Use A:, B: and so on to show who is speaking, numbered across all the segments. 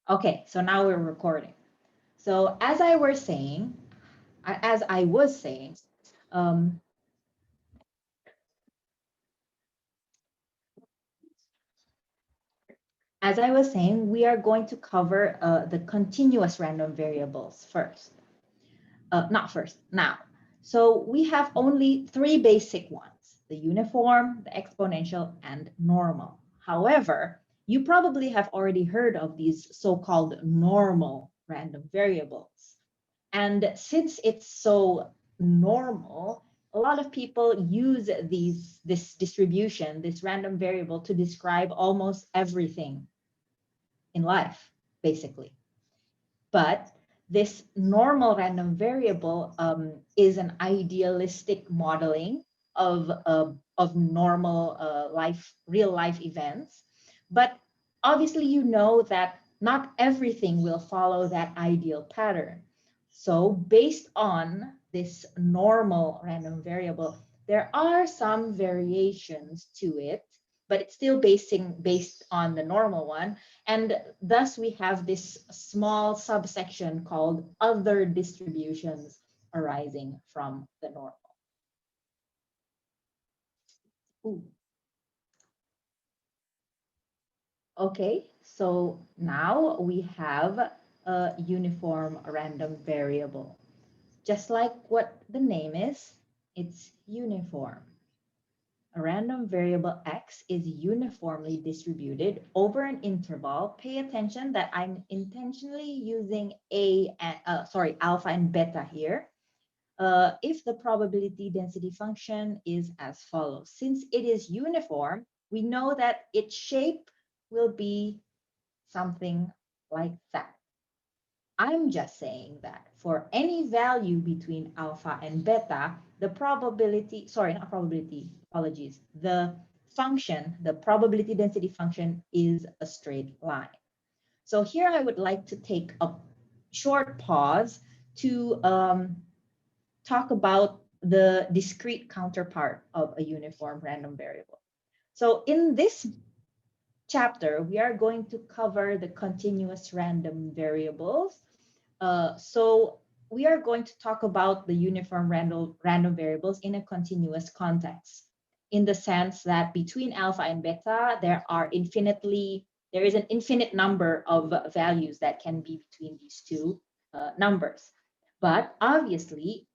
A: Okay, so now we're recording. So as I was saying, um, we are going to cover the continuous random variables first. Not first, now. So we have only three basic ones: the uniform, the exponential, and normal. However, you probably have already heard of these so-called normal random variables. And since it's so normal, a lot of people use this distribution, this random variable, to describe almost everything in life, basically. But this normal random variable is an idealistic modeling of normal real life events. But obviously, you know that not everything will follow that ideal pattern. So based on this normal random variable, there are some variations to it, but it's still based on the normal one. And thus we have this small subsection called other distributions arising from the normal. Ooh. Okay, so now we have a uniform random variable. Just like what the name is, it's uniform. A random variable x is uniformly distributed over an interval. Pay attention that I'm intentionally using alpha and beta here. If the probability density function is as follows. Since it is uniform, we know that its shape will be something like that. I'm just saying that for any value between alpha and beta, the probability, sorry, not probability, apologies, the function, the probability density function is a straight line. So here I would like to take a short pause to talk about the discrete counterpart of a uniform random variable. So in this chapter, we are going to cover the continuous random variables. So we are going to talk about the uniform random variables in a continuous context, in the sense that between alpha and beta, there is an infinite number of values that can be between these two numbers. But obviously,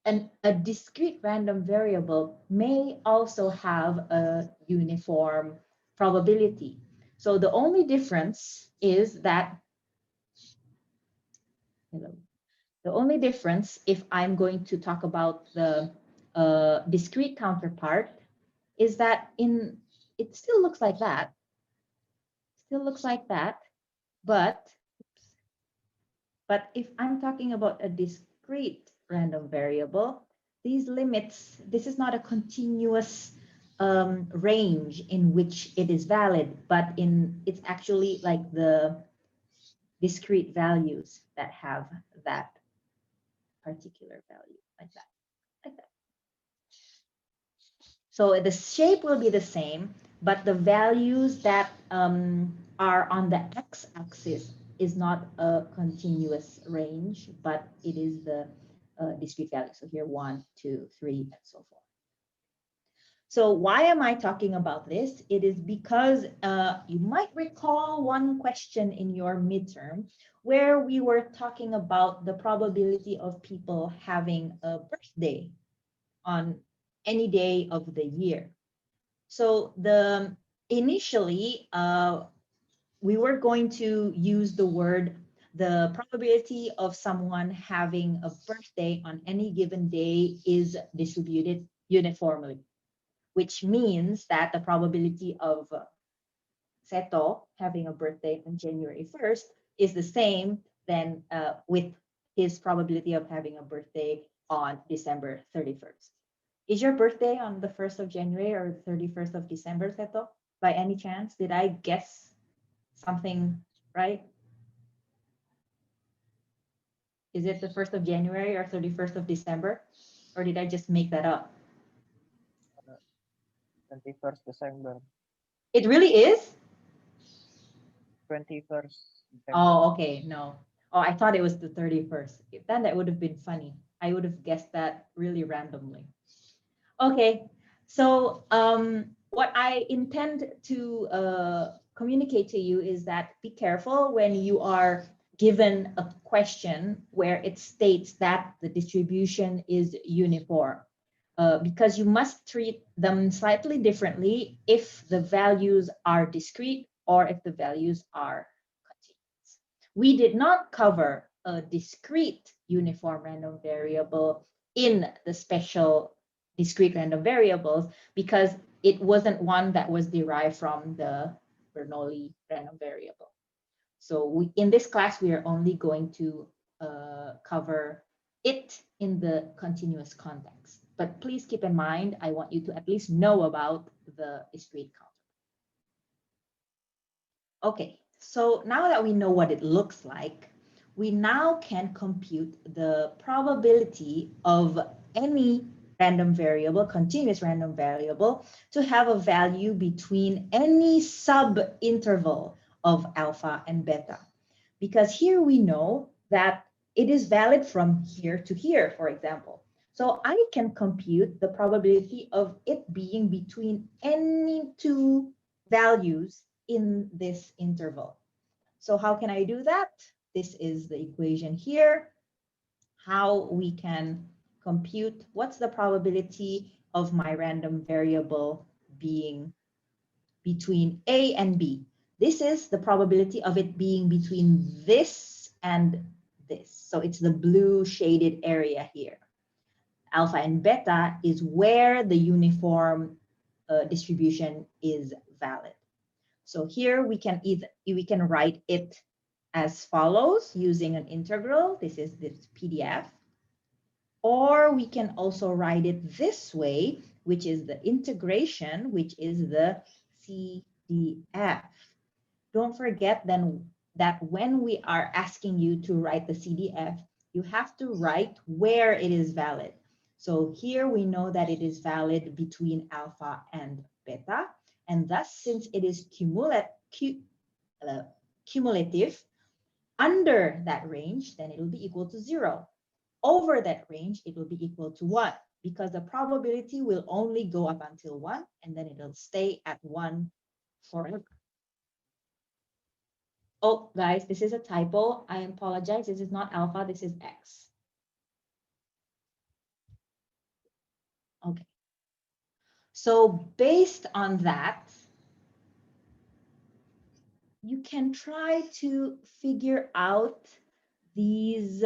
A: a discrete random variable may also have a uniform probability. So the only difference is that, the only difference, if I'm going to talk about the discrete counterpart, is that it still looks like that, but if I'm talking about a discrete random variable, these limits, this is not a continuous range in which it is valid, but it's actually like the discrete values that have that particular value, like that. So the shape will be the same, but the values that are on the x-axis is not a continuous range, but it is the discrete value. So here, 1, 2, 3, and so forth. So why am I talking about this? It is because you might recall one question in your midterm where we were talking about the probability of people having a birthday on any day of the year. So initially, we were going to use the probability of someone having a birthday on any given day is distributed uniformly, which means that the probability of Seto having a birthday on January 1st is the same than with his probability of having a birthday on December 31st. Is your birthday on the 1st of January or the 31st of December, Seto? By any chance? Did I guess something right? Is it the 1st of January or 31st of December? Or did I just make that up?
B: 21st December.
A: It really is?
B: 21st
A: Oh, okay, no. Oh, I thought it was the 31st. Then that would have been funny. I would have guessed that really randomly. Okay, so what I intend to communicate to you is that be careful when you are given a question where it states that the distribution is uniform, because you must treat them slightly differently if the values are discrete or if the values are continuous. We did not cover a discrete uniform random variable in the special discrete random variables because it wasn't one that was derived from the Bernoulli random variable. So in this class, we are only going to cover it in the continuous context. But please keep in mind, I want you to at least know about the discrete counter. Okay, so now that we know what it looks like, we now can compute the probability of any random variable, continuous random variable, to have a value between any sub-interval of alpha and beta. Because here we know that it is valid from here to here, for example. So I can compute the probability of it being between any two values in this interval. So how can I do that? This is the equation here. How we can compute what's the probability of my random variable being between A and B. This is the probability of it being between this and this. So it's the blue shaded area here. Alpha and beta is where the uniform distribution is valid. So here we can write it as follows using an integral. This is this PDF. Or we can also write it this way, which is the integration, which is the CDF. Don't forget then that when we are asking you to write the CDF, you have to write where it is valid. So here we know that it is valid between alpha and beta. And thus, since it is cumulative, under that range, then it will be equal to 0. Over that range, it will be equal to 1 because the probability will only go up until 1 and then it'll stay at 1 forever. Oh, guys, this is a typo. I apologize. This is not alpha. This is X. Okay. So based on that, you can try to figure out these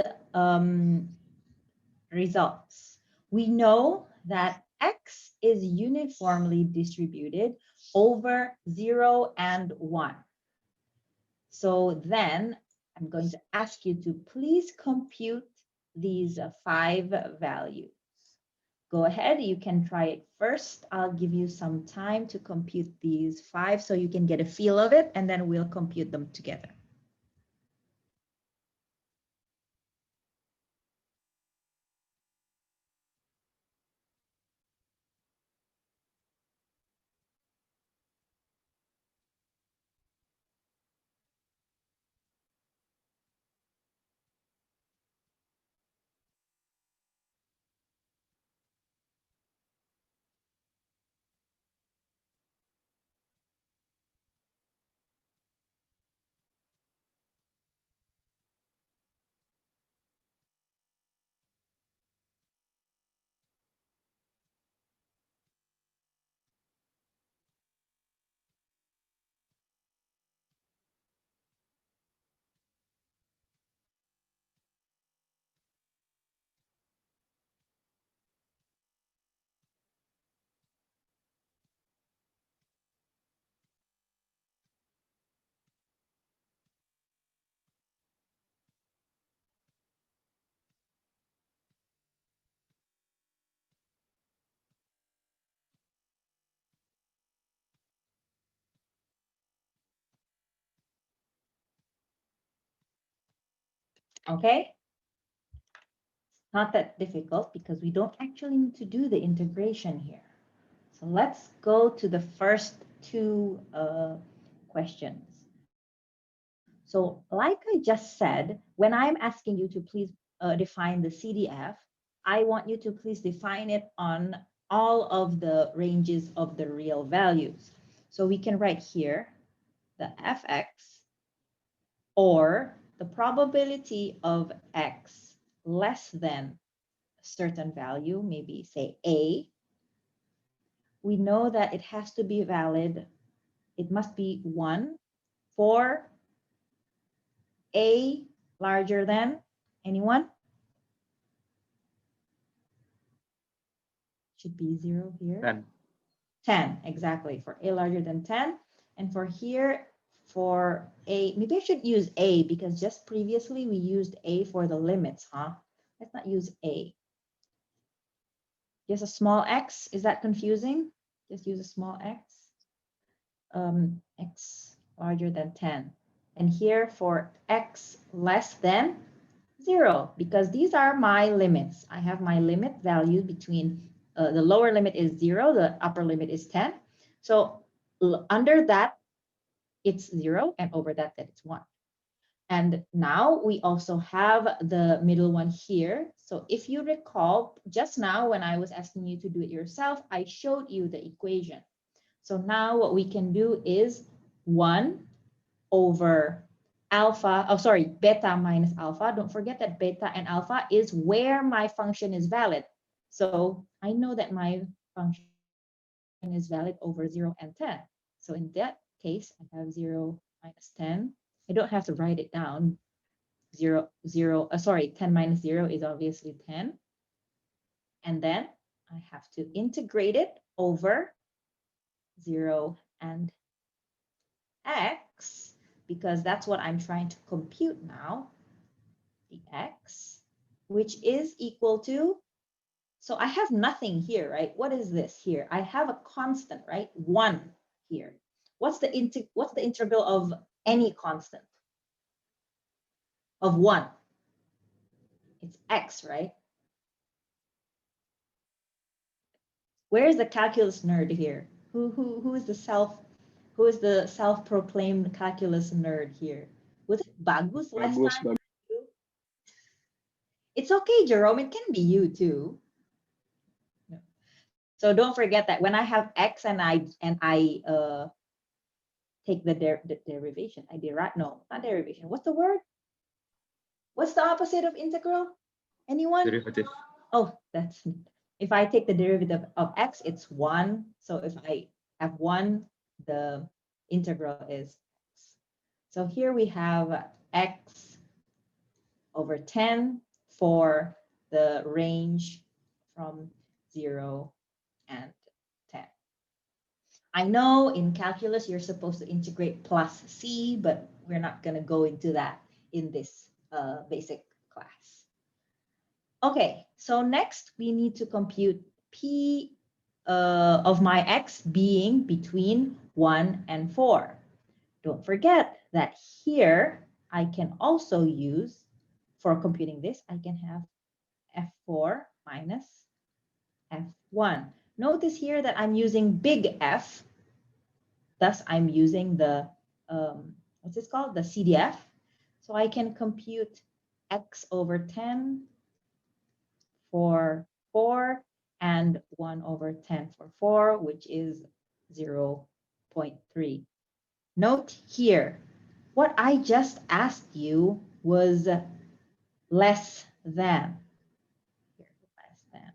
A: results. We know that X is uniformly distributed over 0 and 1. So then I'm going to ask you to please compute these 5 values. Go ahead, you can try it first. I'll give you some time to compute these 5 so you can get a feel of it, and then we'll compute them together. Okay? Not that difficult because we don't actually need to do the integration here. So let's go to the first 2 questions. So like I just said, when I'm asking you to please define the CDF, I want you to please define it on all of the ranges of the real values. So we can write here the fx, or the probability of x less than a certain value, maybe say a. We know that it has to be valid. It must be 1 for a larger than, anyone? Should be 0 here.
B: 10.
A: 10, exactly, for a larger than 10. And for here, for a, maybe I should use a because just previously we used a for the limits, huh? Let's not use a. Just a small x, is that confusing? Just use a small x. X larger than 10. And here for x less than 0, because these are my limits. I have my limit value between, the lower limit is 0, the upper limit is 10. So under that, it's 0, and over that, it's 1. And now we also have the middle one here. So if you recall, just now when I was asking you to do it yourself, I showed you the equation. So now what we can do is 1 over alpha, oh sorry, beta minus alpha. Don't forget that beta and alpha is where my function is valid. So I know that my function is valid over 0 and 10. So in that case, I have 0 minus 10. I don't have to write it down. 10 minus 0 is obviously 10. And then I have to integrate it over 0 and x, because that's what I'm trying to compute now, the x, which is equal to, so I have nothing here, right? What is this here? I have a constant, right? 1 here. What's the integral of any constant? Of 1. It's x, right? Where's the calculus nerd here? Who is the self-proclaimed calculus nerd here? Was it Bagus last time? It's okay, Jerome. It can be you too. So don't forget that when I have x and I take the derivation, not derivation. What's the word? What's the opposite of integral? Anyone?
B: Derivative.
A: Oh, that's, if I take the derivative of x, it's 1. So if I have 1, the integral is x. So here we have x over 10 for the range from 0 and 10. I know in calculus you're supposed to integrate plus c, but we're not going to go into that in this basic class. Okay, so next we need to compute p of my x being between 1 and 4. Don't forget that here I can also use, for computing this, I can have f4 minus f1. Notice here that I'm using big F, thus I'm using the, what's this called? The CDF. So I can compute x over 10 for 4 and 1 over 10 for 4, which is 0.3. Note here, what I just asked you was less than. Less than.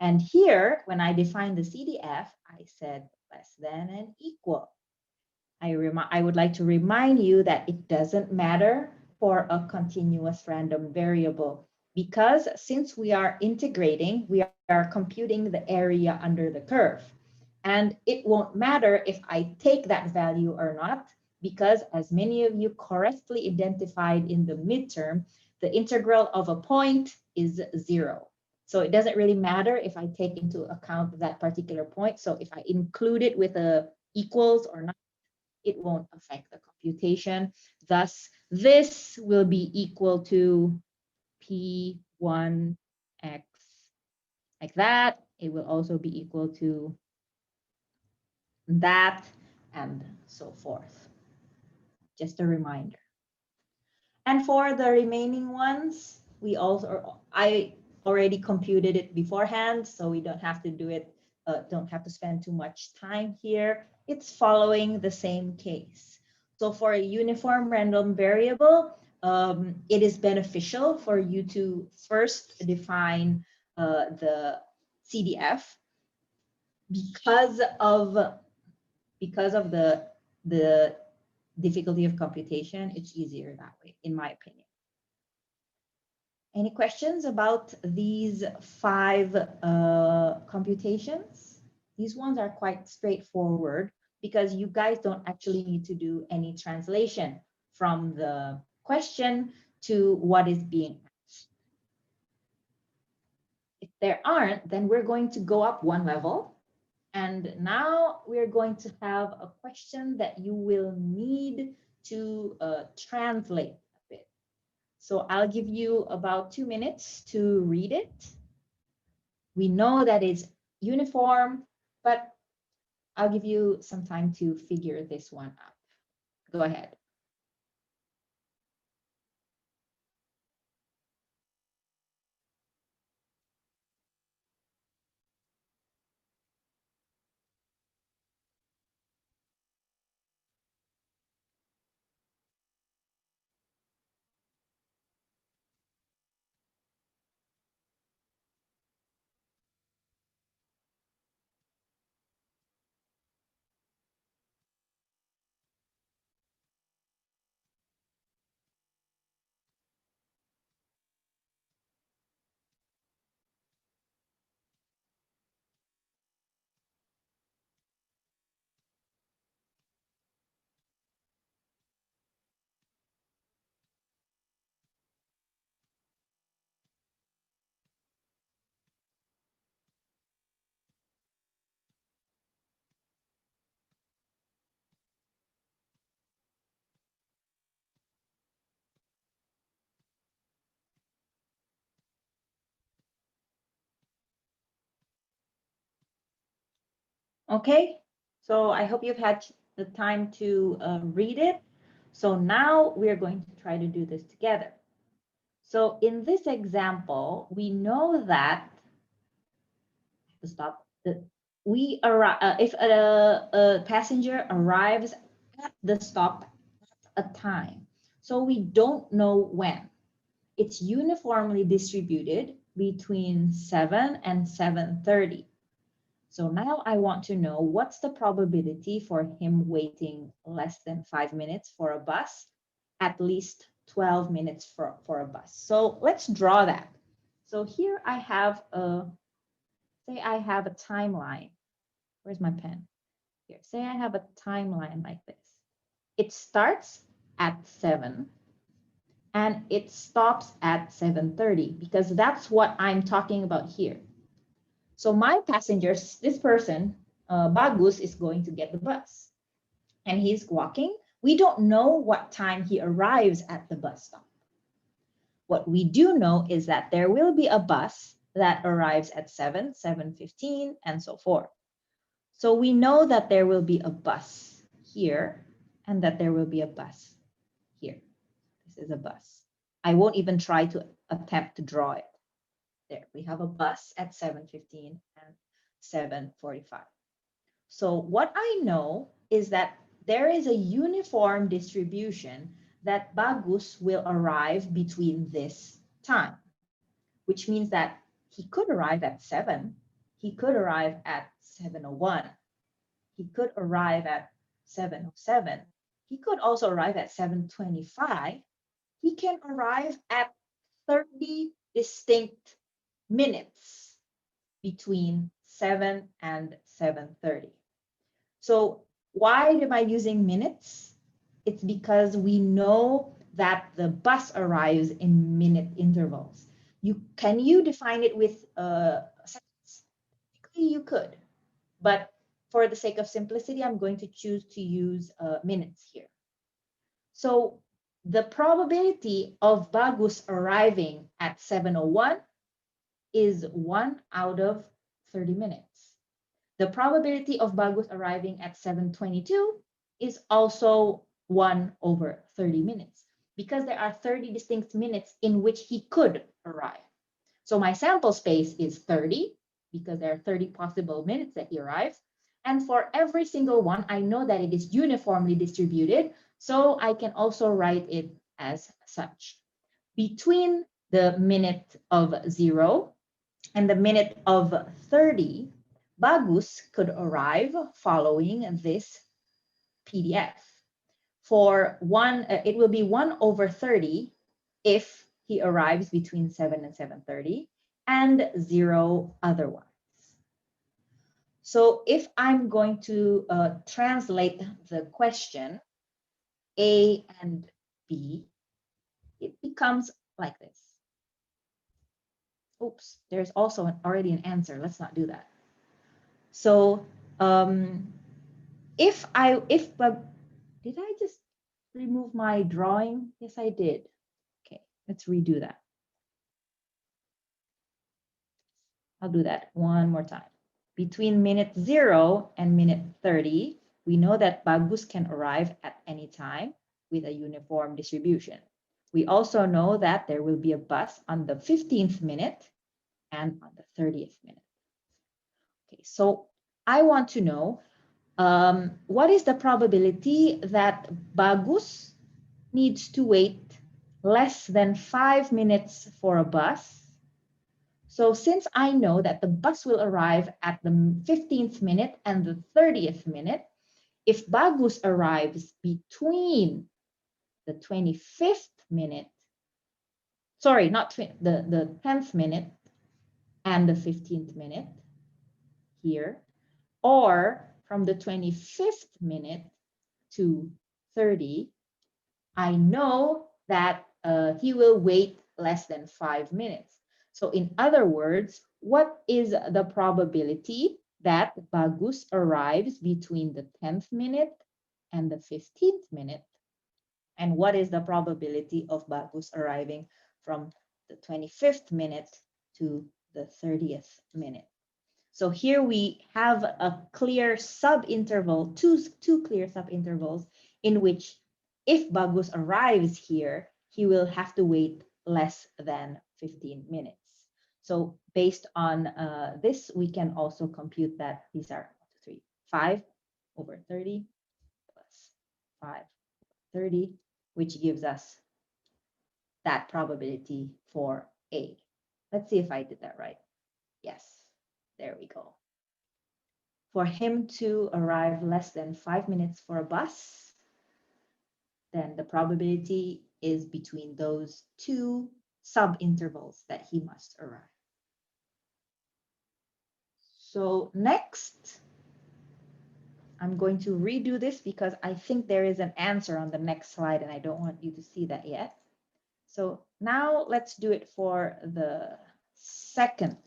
A: And here, when I defined the CDF, I said less than and equal. I would like to remind you that it doesn't matter for a continuous random variable, because since we are integrating, we are computing the area under the curve. And it won't matter if I take that value or not, because as many of you correctly identified in the midterm, the integral of a point is 0. So it doesn't really matter if I take into account that particular point. So if I include it with a equals or not, it won't affect the computation. Thus, this will be equal to P1x like that. It will also be equal to that, and so forth. Just a reminder. And for the remaining ones, I already computed it beforehand, so we don't have to do it, don't have to spend too much time here. It's following the same case. So for a uniform random variable, it is beneficial for you to first define the CDF because of the difficulty of computation. It's easier that way, in my opinion. Any questions about these 5 computations? These ones are quite straightforward because you guys don't actually need to do any translation from the question to what is being asked. If there aren't, then we're going to go up one level. And now we're going to have a question that you will need to translate a bit. So I'll give you about 2 minutes to read it. We know that it's uniform, but I'll give you some time to figure this one out. Go ahead. Okay, so I hope you've had the time to read it. So now we're going to try to do this together. So in this example, we know that, stop, we arrive, if a passenger arrives at the stop at a time, so we don't know when. It's uniformly distributed between 7 and 7:30. So now I want to know what's the probability for him waiting less than 5 minutes for a bus, at least 12 minutes for a bus. So let's draw that. So here I have say I have a timeline. Where's my pen? Here, say I have a timeline like this. It starts at 7 and it stops at 7:30 because that's what I'm talking about here. So my passengers, this person, Bagus, is going to get the bus and he's walking. We don't know what time he arrives at the bus stop. What we do know is that there will be a bus that arrives at 7, 7:15, and so forth. So we know that there will be a bus here and that there will be a bus here. This is a bus. I won't even try to attempt to draw it. There, we have a bus at 7:15 and 7:45. So what I know is that there is a uniform distribution that Bagus will arrive between this time, which means that he could arrive at 7, he could arrive at 7:01, he could arrive at 7:07, he could also arrive at 7:25, he can arrive at 30 distinct minutes between 7 and 7:30. So why am I using minutes? It's because we know that the bus arrives in minute intervals. Can you define it with seconds? Technically you could, but for the sake of simplicity, I'm going to choose to use minutes here. So the probability of Bagus arriving at 7:01 is 1 out of 30 minutes. The probability of Bagus arriving at 7:22 is also 1 over 30 minutes because there are 30 distinct minutes in which he could arrive. So my sample space is 30 because there are 30 possible minutes that he arrives. And for every single one, I know that it is uniformly distributed. So I can also write it as such. Between the minute of 0 and the minute of 30, Bagus could arrive following this PDF. For one, it will be 1/30 if he arrives between 7 and 7:30, and 0 otherwise. So if I'm going to translate the question A and B, it becomes like this. Oops, there's also already an answer. Let's not do that. So did I just remove my drawing? Yes, I did. Okay, let's redo that. I'll do that one more time. Between minute 0 and minute 30, we know that Bagus can arrive at any time with a uniform distribution. We also know that there will be a bus on the 15th minute and on the 30th minute. Okay, so I want to know what is the probability that Bagus needs to wait less than 5 minutes for a bus. So since I know that the bus will arrive at the 15th minute and the 30th minute, if Bagus arrives between the 25th minute, sorry, not the 10th minute and the 15th minute here, or from the 25th minute to 30, I know that he will wait less than 5 minutes. So in other words, what is the probability that Bagus arrives between the 10th minute and the 15th minute? And what is the probability of Bagus arriving from the 25th minute to the 30th minute? So here we have a clear subinterval, two clear subintervals in which if Bagus arrives here, he will have to wait less than 15 minutes. So based on this, we can also compute that these are 5/30 plus 5/30, which gives us that probability for A. Let's see if I did that right. Yes, there we go. For him to arrive less than 5 minutes for a bus, then the probability is between those two subintervals that he must arrive. So next, I'm going to redo this because I think there is an answer on the next slide and I don't want you to see that yet. So now let's do it for the second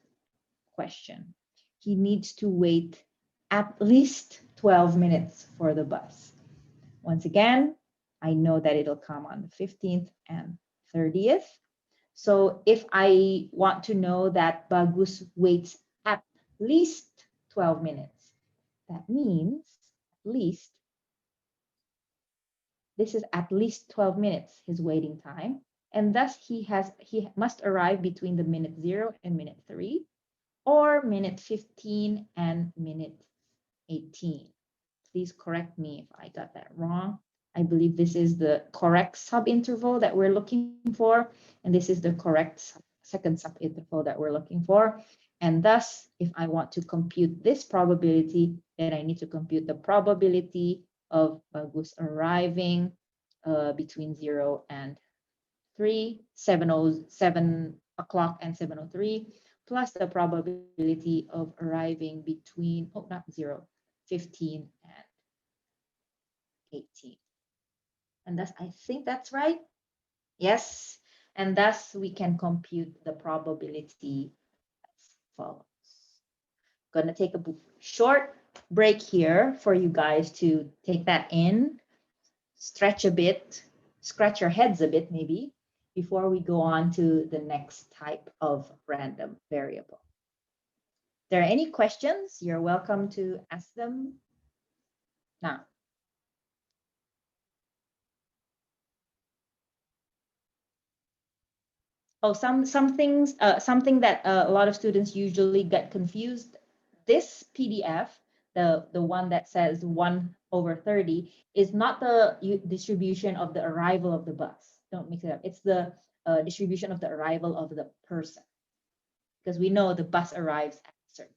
A: question. He needs to wait at least 12 minutes for the bus. Once again, I know that it'll come on the 15th and 30th. So if I want to know that Bagus waits at least 12 minutes, that means at least, this is at least 12 minutes, his waiting time. And thus he must arrive between the minute 0 and minute 3, or minute 15 and minute 18. Please correct me if I got that wrong. I believe this is the correct subinterval that we're looking for, and this is the correct second subinterval that we're looking for. And thus, if I want to compute this probability, then I need to compute the probability of Bagus arriving between 0 and 3, 7 o'clock and 7:03, plus the probability of arriving between, oh, not 0, 15 and 18. And thus, I think that's right. Yes. And thus, we can compute the probability as follows. Going to take a short break here for you guys to take that in, stretch a bit, scratch your heads a bit maybe, before we go on to the next type of random variable. If there are any questions, you're welcome to ask them now. Oh, some things, something that a lot of students usually get confused. This PDF, the one that says 1/30, is not the distribution of the arrival of the bus. Don't mix it up. It's the distribution of the arrival of the person, because we know the bus arrives at a certain.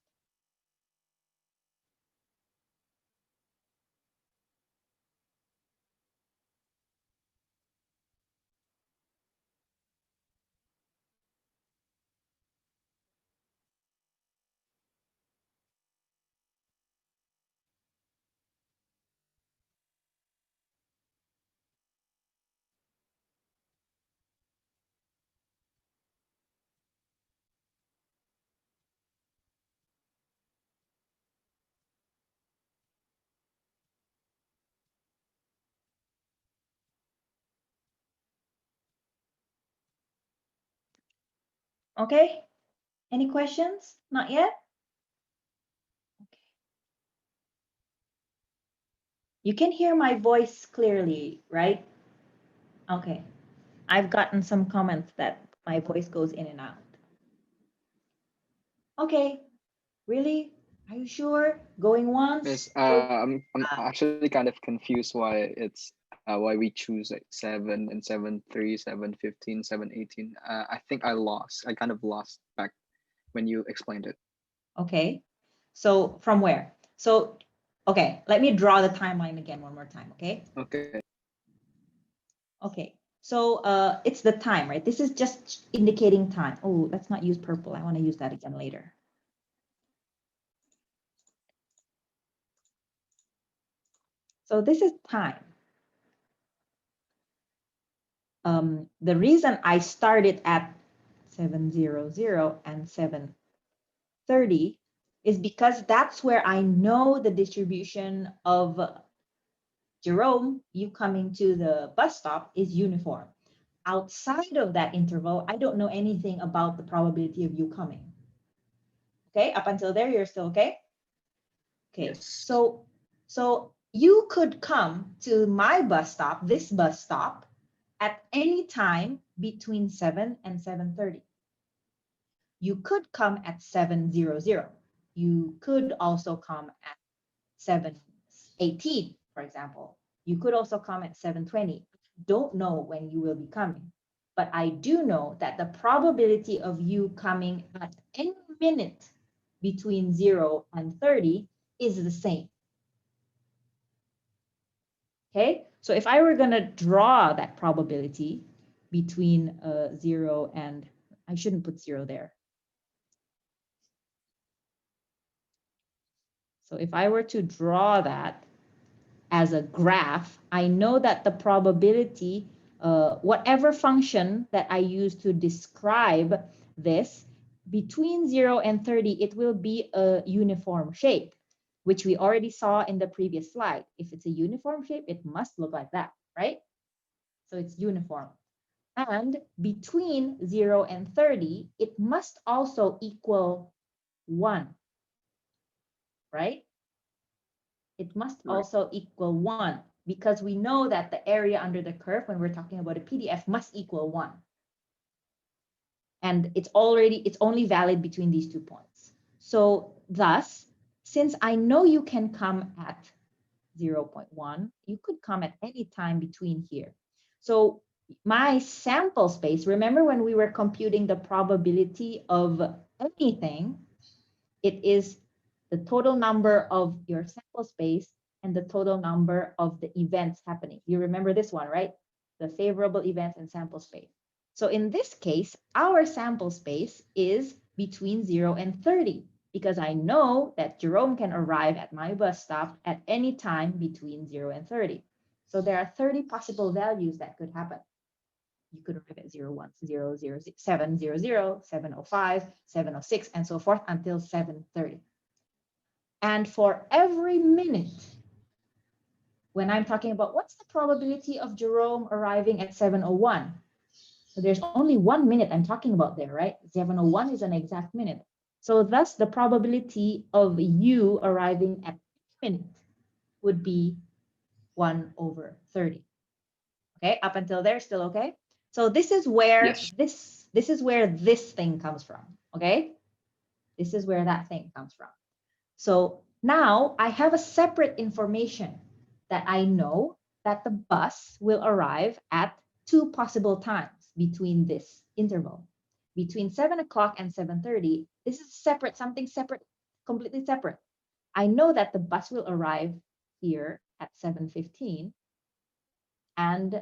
A: Okay, any questions? Not yet? Okay. You can hear my voice clearly, right? Okay. I've gotten some comments that my voice goes in and out. Okay, really? Are you sure? Going once?
B: Yes, I'm actually kind of confused why it's why we choose like 7 and 7/3, 7/15, 7/18. I think I kind of lost back when you explained it.
A: Okay, so from where? So, okay, let me draw the timeline again one more time, okay?
B: Okay.
A: Okay, so it's the time, right? This is just indicating time. Oh, let's not use purple. I want to use that again later. So this is time. The reason I started at 7:00 and 7:30 is because that's where I know the distribution of Jerome, you coming to the bus stop, is uniform. Outside of that interval, I don't know anything about the probability of you coming. Okay, up until there, you're still okay? Okay,
B: Yes.
A: so you could come to my bus stop, this bus stop, at any time between 7 and 7:30. You could come at 7:00. You could also come at 7:18, for example. You could also come at 7:20. Don't know when you will be coming, but I do know that the probability of you coming at any minute between 0 and 30 is the same. Okay, so if I were going to draw that probability between 0 and, I shouldn't put 0 there. So if I were to draw that as a graph, I know that the probability, whatever function that I use to describe this, between 0 and 30, it will be a uniform shape, which we already saw in the previous slide. If it's a uniform shape, it must look like that, right? So it's uniform. And between 0 and 30, it must also equal 1, right? It must also equal 1, because we know that the area under the curve, when we're talking about a PDF, must equal 1. And it's only valid between these 2 points. So thus, since I know you can come at 0.1, you could come at any time between here. So my sample space, remember when we were computing the probability of anything, it is the total number of your sample space and the total number of the events happening. You remember this one, right? The favorable events and sample space. So in this case, our sample space is between 0 and 30, because I know that Jerome can arrive at my bus stop at any time between 0 and 30. So there are 30 possible values that could happen. You could arrive at 01, 0, 0, 700, 705, 706, and so forth until 7:30. And for every minute, when I'm talking about what's the probability of Jerome arriving at 7:01, so there's only 1 minute I'm talking about there, right? 7:01 is an exact minute. So thus the probability of you arriving at minute would be 1/30. Okay, up until there, still okay? So this is where
B: Yes.
A: This is where this thing comes from, okay? This is where that thing comes from. So now I have a separate information that I know that the bus will arrive at 2 possible times between this interval. Between 7 o'clock and 7:30, this is separate, something separate, completely separate. I know that the bus will arrive here at 7:15 and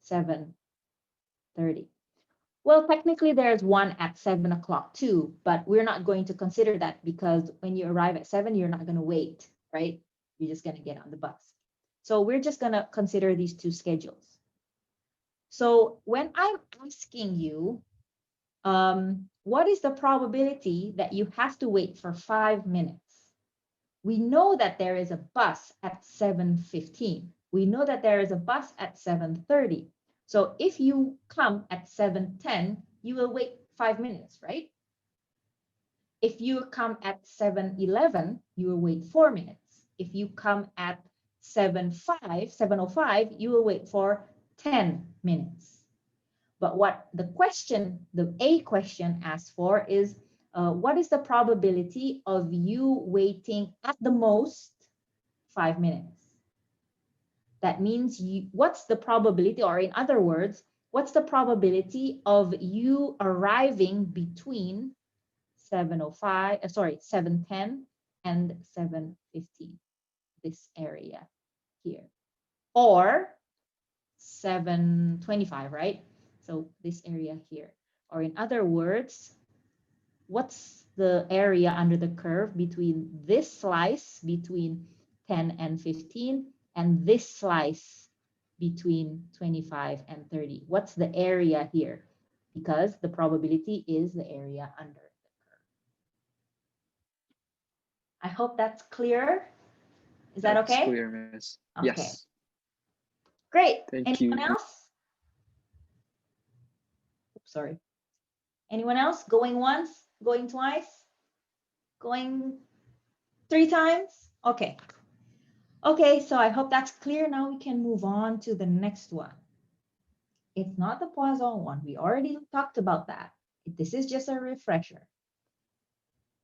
A: 7:30. Well, technically there's one at 7 o'clock too, but we're not going to consider that because when you arrive at 7, you're not going to wait, right? You're just going to get on the bus. So we're just going to consider these two schedules. So when I'm asking you, what is the probability that you have to wait for 5 minutes? We know that there is a bus at 7:15. We know that there is a bus at 7:30. So if you come at 7:10, you will wait 5 minutes, right? If you come at 7:11, you will wait 4 minutes. If you come at 7:05, you will wait for 10 minutes. But what the question, the A question asks for is, what is the probability of you waiting at the most 5 minutes? That means what's the probability, or in other words, what's the probability of you arriving between 7:10 and 7:15, this area here, or 7:25, right? So this area here, or in other words, what's the area under the curve between this slice between 10 and 15 and this slice between 25 and 30? What's the area here? Because the probability is the area under the curve. I hope that's clear. Is that okay?
B: That's clear, Miss.
A: Okay.
B: Yes.
A: Great.
B: Thank
A: Anyone
B: you.
A: else? Oops, sorry. Anyone else? Going once? Going twice? Going 3 times? Okay. Okay, so I hope that's clear. Now we can move on to the next one. It's not the Poisson one. We already talked about that. This is just a refresher.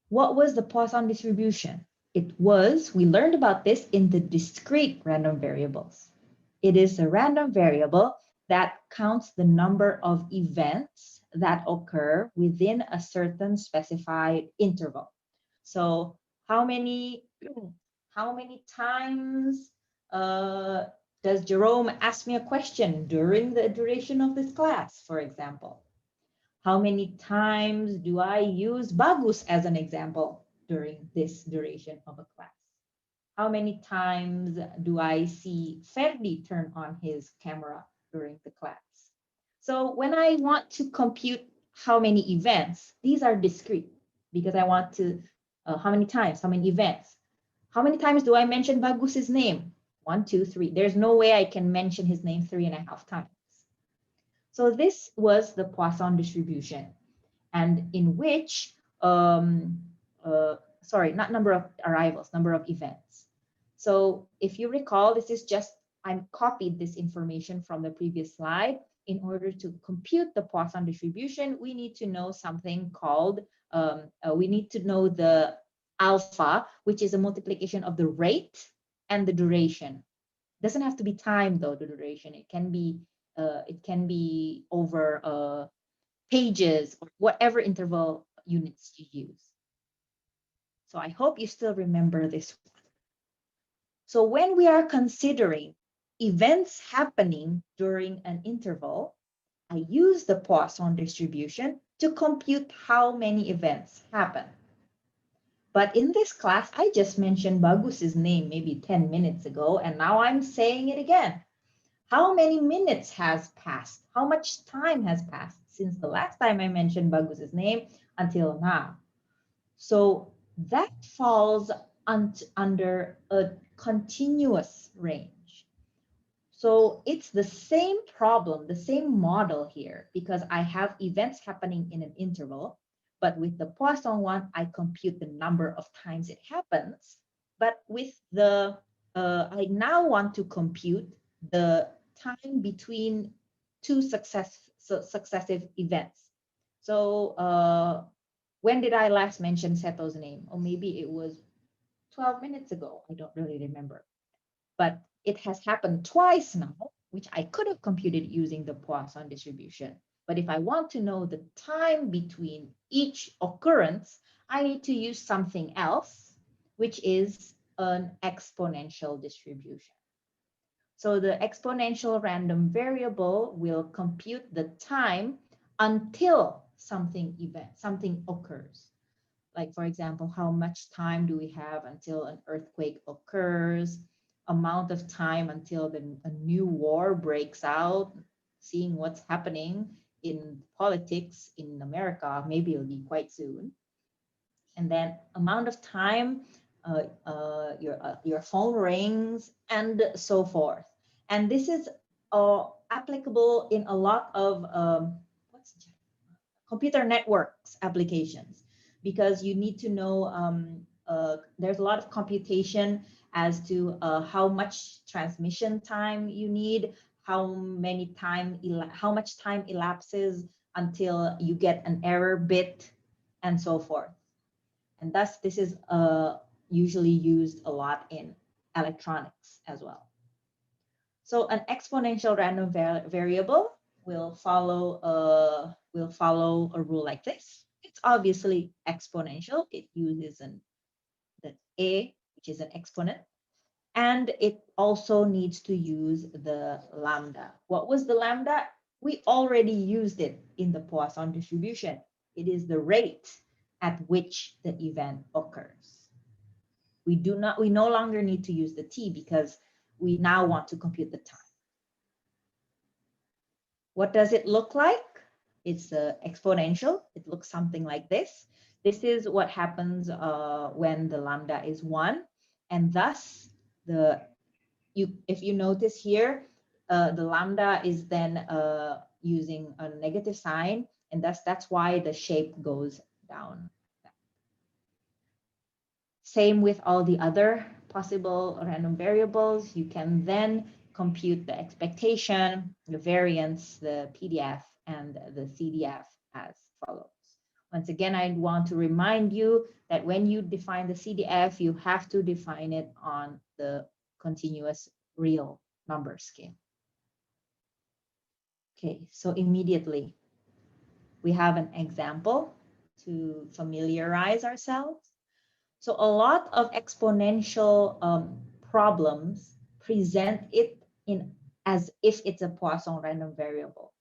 A: What was the Poisson distribution? It was, we learned about this in the discrete random variables. It is a random variable that counts the number of events that occur within a certain specified interval. So how many times does Jerome ask me a question during the duration of this class, for example? How many times do I use Bagus as an example during this duration of a class? How many times do I see Ferdi turn on his camera during the class? So when I want to compute how many events, these are discrete because I want to, how many times, how many events. How many times do I mention Bagus's name? 1, 2, 3. There's no way I can mention his name 3.5 times. So this was the Poisson distribution, and in which, sorry, not number of arrivals, number of events. So if you recall, this is just, I copied this information from the previous slide. In order to compute the Poisson distribution, we need to know something called, we need to know the alpha, which is a multiplication of the rate and the duration. It doesn't have to be time though, the duration. It can be over pages or whatever interval units you use. So I hope you still remember this one. So when we are considering events happening during an interval, I use the Poisson distribution to compute how many events happen. But in this class, I just mentioned Bagus's name maybe 10 minutes ago, and now I'm saying it again. How many minutes has passed? How much time has passed since the last time I mentioned Bagus's name until now? So that falls under a continuous range. So it's the same problem, the same model here, because I have events happening in an interval, but with the Poisson one, I compute the number of times it happens. But with the, I now want to compute the time between two successive events. So when did I last mention Seto's name? Or maybe it was 12 minutes ago. I don't really remember. But it has happened twice now, which I could have computed using the Poisson distribution. But if I want to know the time between each occurrence, I need to use something else, which is an exponential distribution. So the exponential random variable will compute the time until something occurs. Like, for example, how much time do we have until an earthquake occurs, amount of time until a new war breaks out, seeing what's happening in politics in America, maybe it'll be quite soon. And then amount of time your phone rings and so forth. And this is applicable in a lot of computer networks applications, because you need to know there's a lot of computation as to how much transmission time you need, how much time elapses until you get an error bit, and so forth. And thus, this is usually used a lot in electronics as well. So an exponential random variable will follow a rule like this. It's obviously exponential. It uses the a, which is an exponent, and it also needs to use the lambda. What was the lambda? We already used it in the Poisson distribution. It is the rate at which the event occurs. We no longer need to use the t because we now want to compute the time. What does it look like? It's exponential. It looks something like this. This is what happens when the lambda is 1. And thus, if you notice here, the lambda is then using a negative sign. And that's why the shape goes down. Same with all the other possible random variables. You can then compute the expectation, the variance, the PDF, and the CDF as follows. Once again, I want to remind you that when you define the CDF, you have to define it on the continuous real number scale. Okay, so immediately we have an example to familiarize ourselves. So a lot of exponential problems present it as if it's a Poisson random variable.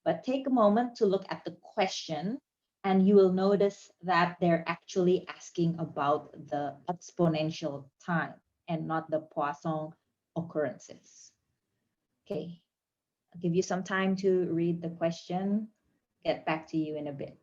A: But take a moment to look at the question, and you will notice that they're actually asking about the exponential time and not the Poisson occurrences. Okay, I'll give you some time to read the question. Get back to you in a bit.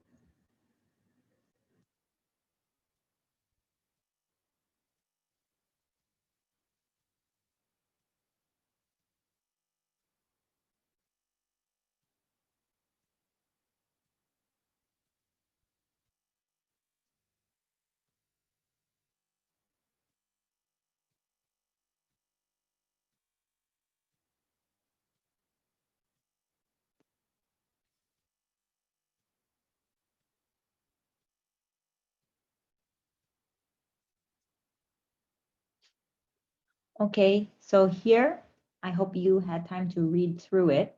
A: Okay, so here, I hope you had time to read through it.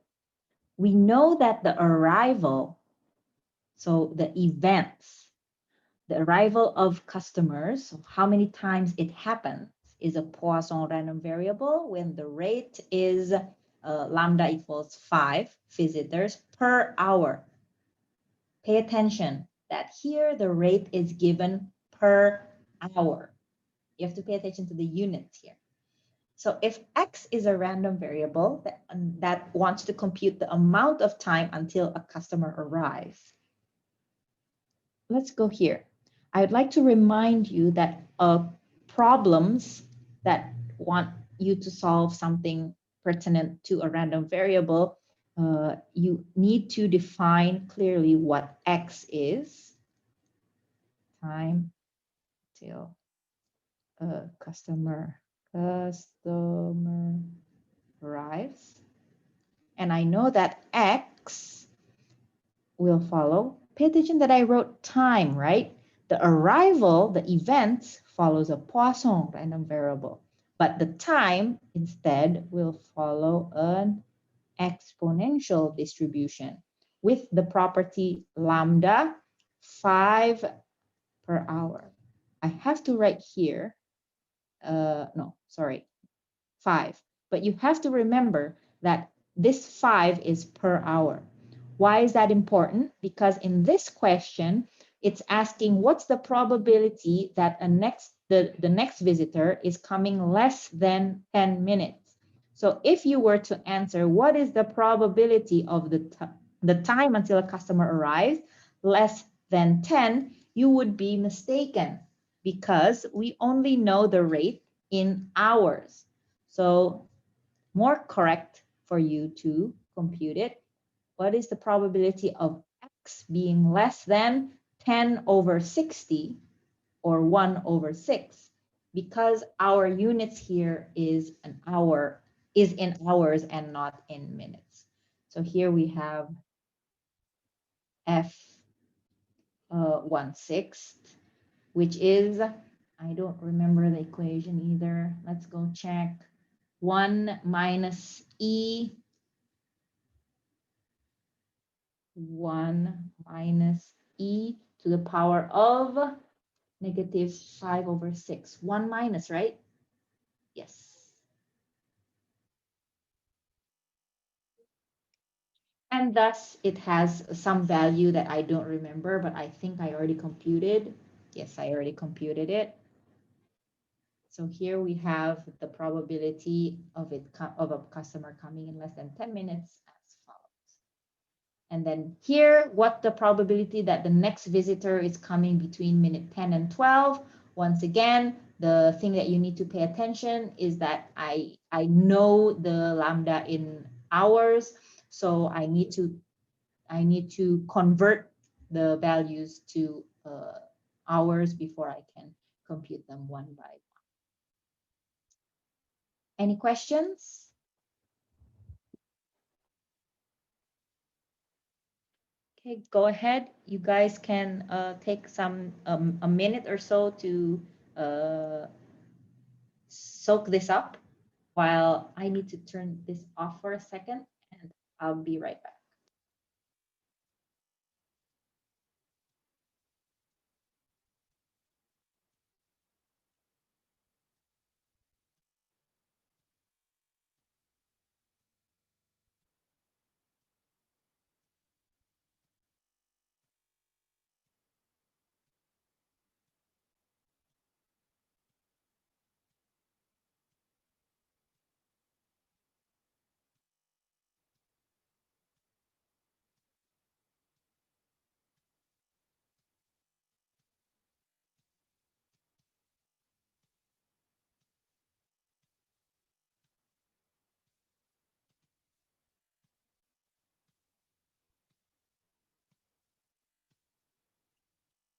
A: We know that the arrival, so the events, the arrival of customers, so how many times it happens, is a Poisson random variable when the rate is lambda equals 5 visitors per hour. Pay attention that here the rate is given per hour. You have to pay attention to the units here. So if X is a random variable that wants to compute the amount of time until a customer arrives, let's go here. I would like to remind you that problems that want you to solve something pertinent to a random variable, you need to define clearly what X is, time till a customer arrives. And I know that X will follow. Pay attention that I wrote time, right? The arrival, the event, follows a Poisson random variable. But the time instead will follow an exponential distribution with the property lambda 5 per hour. I have to write here, no, sorry, 5. But you have to remember that this 5 is per hour. Why is that important? Because in this question, it's asking what's the probability that the next visitor is coming less than 10 minutes. So if you were to answer what is the probability of the time until a customer arrives less than 10, you would be mistaken because we only know the rate in hours. So more correct for you to compute it. What is the probability of X being less than 10 over 60 or 1 over 6? Because our units here is an hour, is in hours and not in minutes. So here we have F 1/6, which is, I don't remember the equation either. Let's go check. 1 minus E 1 minus E to the power of negative 5 over 6. 1 minus, right? Yes. And thus it has some value that I don't remember, but I think I already computed. Yes, I already computed it. So here we have the probability of a customer coming in less than 10 minutes as follows. And then here, what the probability that the next visitor is coming between minute 10 and 12. Once again, the thing that you need to pay attention is that I know the lambda in hours, so I need to convert the values to hours before I can compute them one by one. Any questions? Okay, go ahead. You guys can take a minute or so to soak this up while I need to turn this off for a second, and I'll be right back.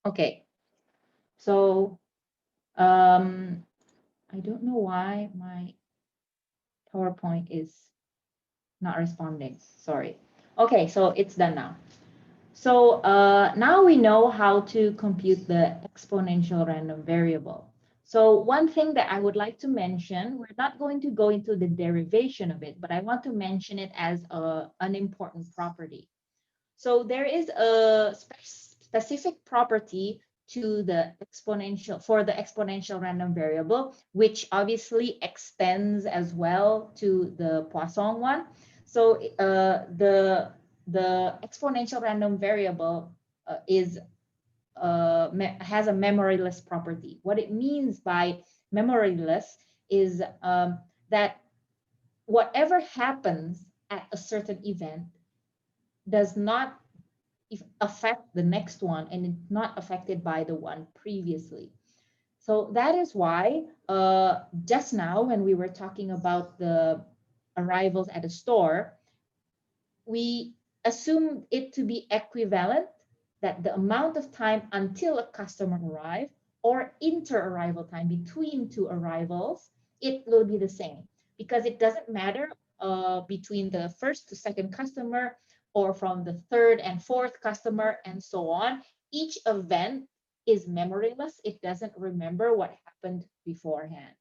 A: Okay, so I don't know why my PowerPoint is not responding. Sorry. Okay, so it's done now. So now we know how to compute the exponential random variable. So one thing that I would like to mention, we're not going to go into the derivation of it, but I want to mention it as an important property. So there is a specific property to the exponential for the exponential random variable, which obviously extends as well to the Poisson one. So the exponential random variable has a memoryless property. What it means by memoryless is that whatever happens at a certain event does not affect the next one and it's not affected by the one previously. So that is why just now when we were talking about the arrivals at a store, we assume it to be equivalent, that the amount of time until a customer arrives or inter-arrival time between two arrivals, it will be the same because it doesn't matter between the first to second customer, or from the third and fourth customer, and so on. Each event is memoryless. It doesn't remember what happened beforehand.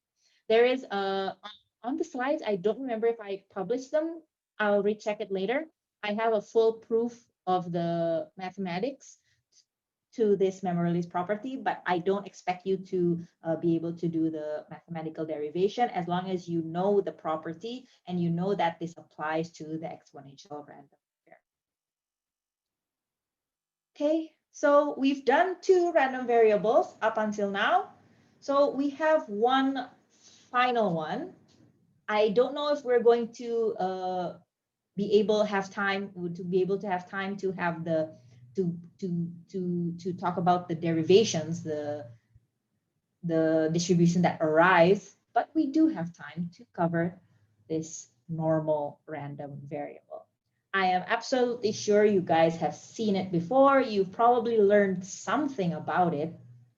A: There is on the slides, I don't remember if I published them. I'll recheck it later. I have a full proof of the mathematics to this memoryless property, but I don't expect you to be able to do the mathematical derivation as long as you know the property and you know that this applies to the exponential random variable. Okay, so we've done 2 random variables up until now. So we have one final one. I don't know if we're going to be able to have time to have the to talk about the derivations, the distribution that arise, but we do have time to cover this normal random variable. I am absolutely sure you guys have seen it before. You've probably learned something about it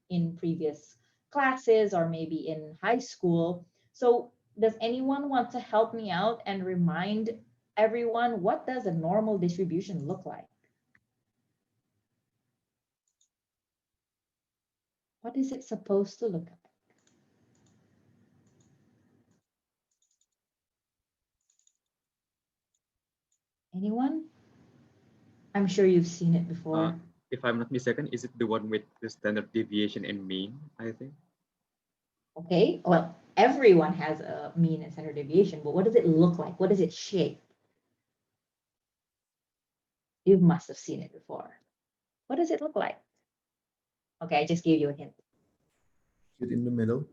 A: in previous classes or maybe in high school. So does anyone want to help me out and remind everyone, what does a normal distribution look like? What is it supposed to look like? Anyone? I'm sure you've seen it before.
C: If I'm not mistaken, is it the one with the standard deviation and mean, I think?
A: Okay, well, everyone has a mean and standard deviation, but what does it look like? What does it shape? You must have seen it before. What does it look like? Okay, I just gave you a hint.
D: Sit in the middle.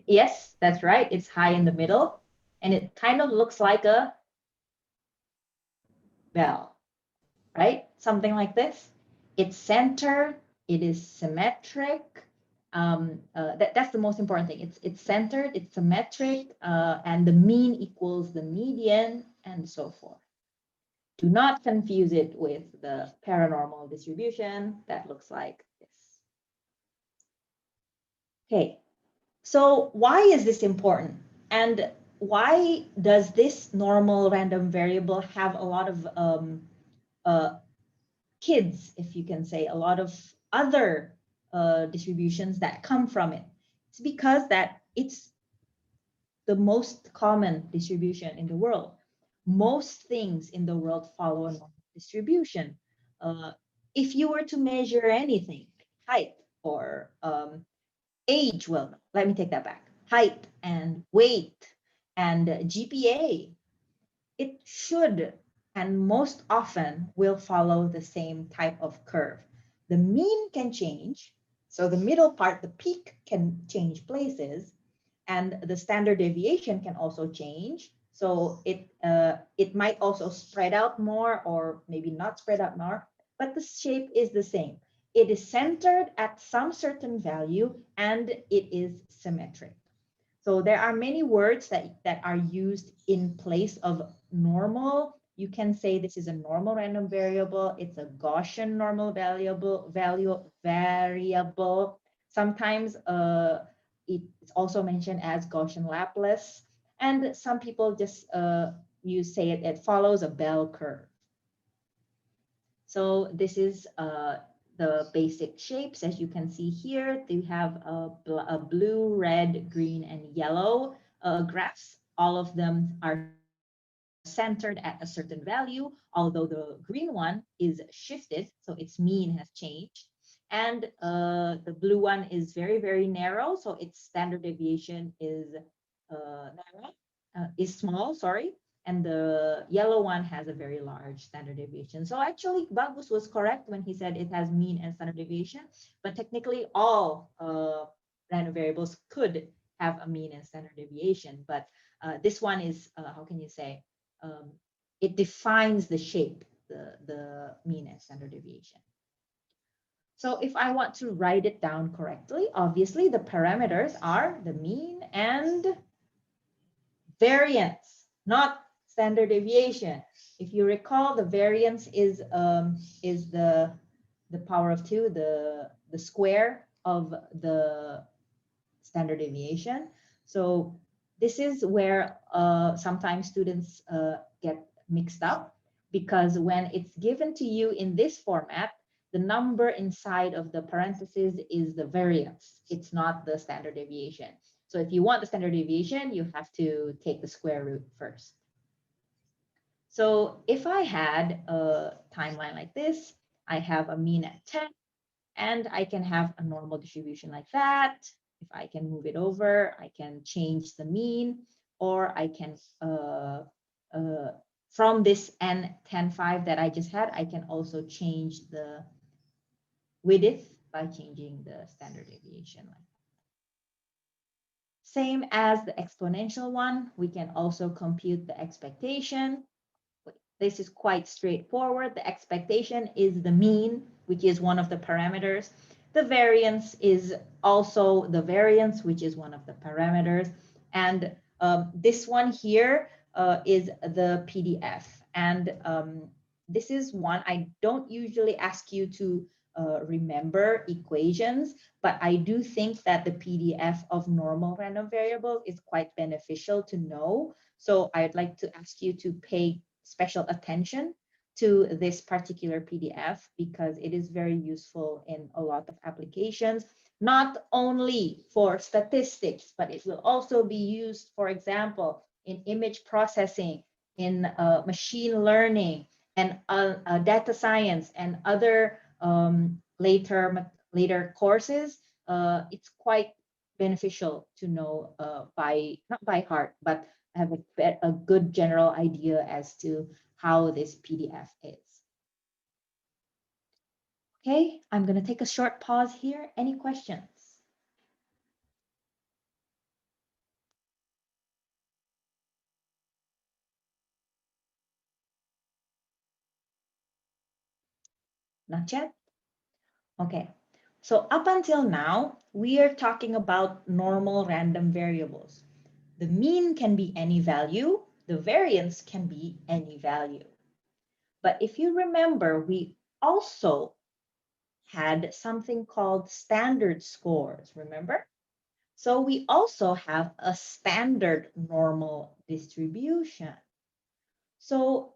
A: Yes, that's right. It's high in the middle, and it kind of looks like a bell, right? Something like this. It's centered, it is symmetric. That's the most important thing. It's centered, it's symmetric, and the mean equals the median, and so forth. Do not confuse it with the paranormal distribution that looks like this. Okay, so why is this important? And why does this normal random variable have a lot of kids, if you can say, a lot of other distributions that come from it? It's because that it's the most common distribution in the world. Most things in the world follow a normal distribution. If you were to measure anything, height or age, well, let me take that back. Height and weight and GPA, it should and most often will follow the same type of curve. The mean can change. So the middle part, the peak, can change places, and the standard deviation can also change. So it might also spread out more or maybe not spread out more, but the shape is the same. It is centered at some certain value and it is symmetric. So there are many words that are used in place of normal. You can say this is a normal random variable. It's a Gaussian normal variable. Sometimes it's also mentioned as Gaussian Laplace. And some people just say it follows a bell curve. So this is the basic shapes. As you can see here, they have a blue, red, green, and yellow graphs. All of them are centered at a certain value, although the green one is shifted, so its mean has changed. And the blue one is very, very narrow, so its standard deviation is small, sorry. And the yellow one has a very large standard deviation. So actually, Bagus was correct when he said it has mean and standard deviation, but technically all random variables could have a mean and standard deviation. But this one is, how can you say, it defines the shape, the mean and standard deviation. So if I want to write it down correctly, obviously the parameters are the mean and variance, not standard deviation. If you recall, the variance is the power of 2, the square of the standard deviation. So this is where sometimes students get mixed up, because when it's given to you in this format, the number inside of the parentheses is the variance. It's not the standard deviation. So if you want the standard deviation, you have to take the square root first. So if I had a timeline like this, I have a mean at 10, and I can have a normal distribution like that. If I can move it over, I can change the mean, or I can, from this n10.5 that I just had, I can also change the width by changing the standard deviation. Same as the exponential one, we can also compute the expectation. This is quite straightforward. The expectation is the mean, which is one of the parameters. The variance is also the variance, which is one of the parameters. And this one here is the PDF. And this is one I don't usually ask you to remember equations, but I do think that the PDF of normal random variables is quite beneficial to know. So I'd like to ask you to pay special attention to this particular PDF, because it is very useful in a lot of applications, not only for statistics, but it will also be used, for example, in image processing, in machine learning, and data science, and other later courses. It's quite beneficial to know not by heart, but have a good general idea as to how this PDF is. Okay, I'm going to take a short pause here. Any questions? Not yet? Okay, so up until now, we are talking about normal random variables. The mean can be any value, the variance can be any value. But if you remember, we also had something called standard scores, remember? So we also have a standard normal distribution. So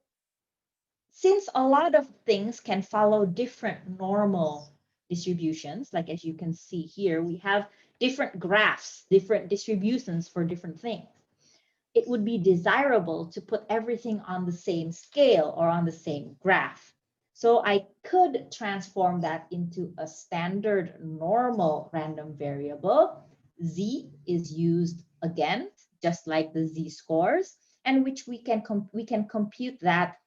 A: since a lot of things can follow different normal distributions, like as you can see here, we have different graphs, different distributions for different things. It would be desirable to put everything on the same scale or on the same graph. So I could transform that into a standard normal random variable. Z is used again, just like the z-scores, and which we can compute that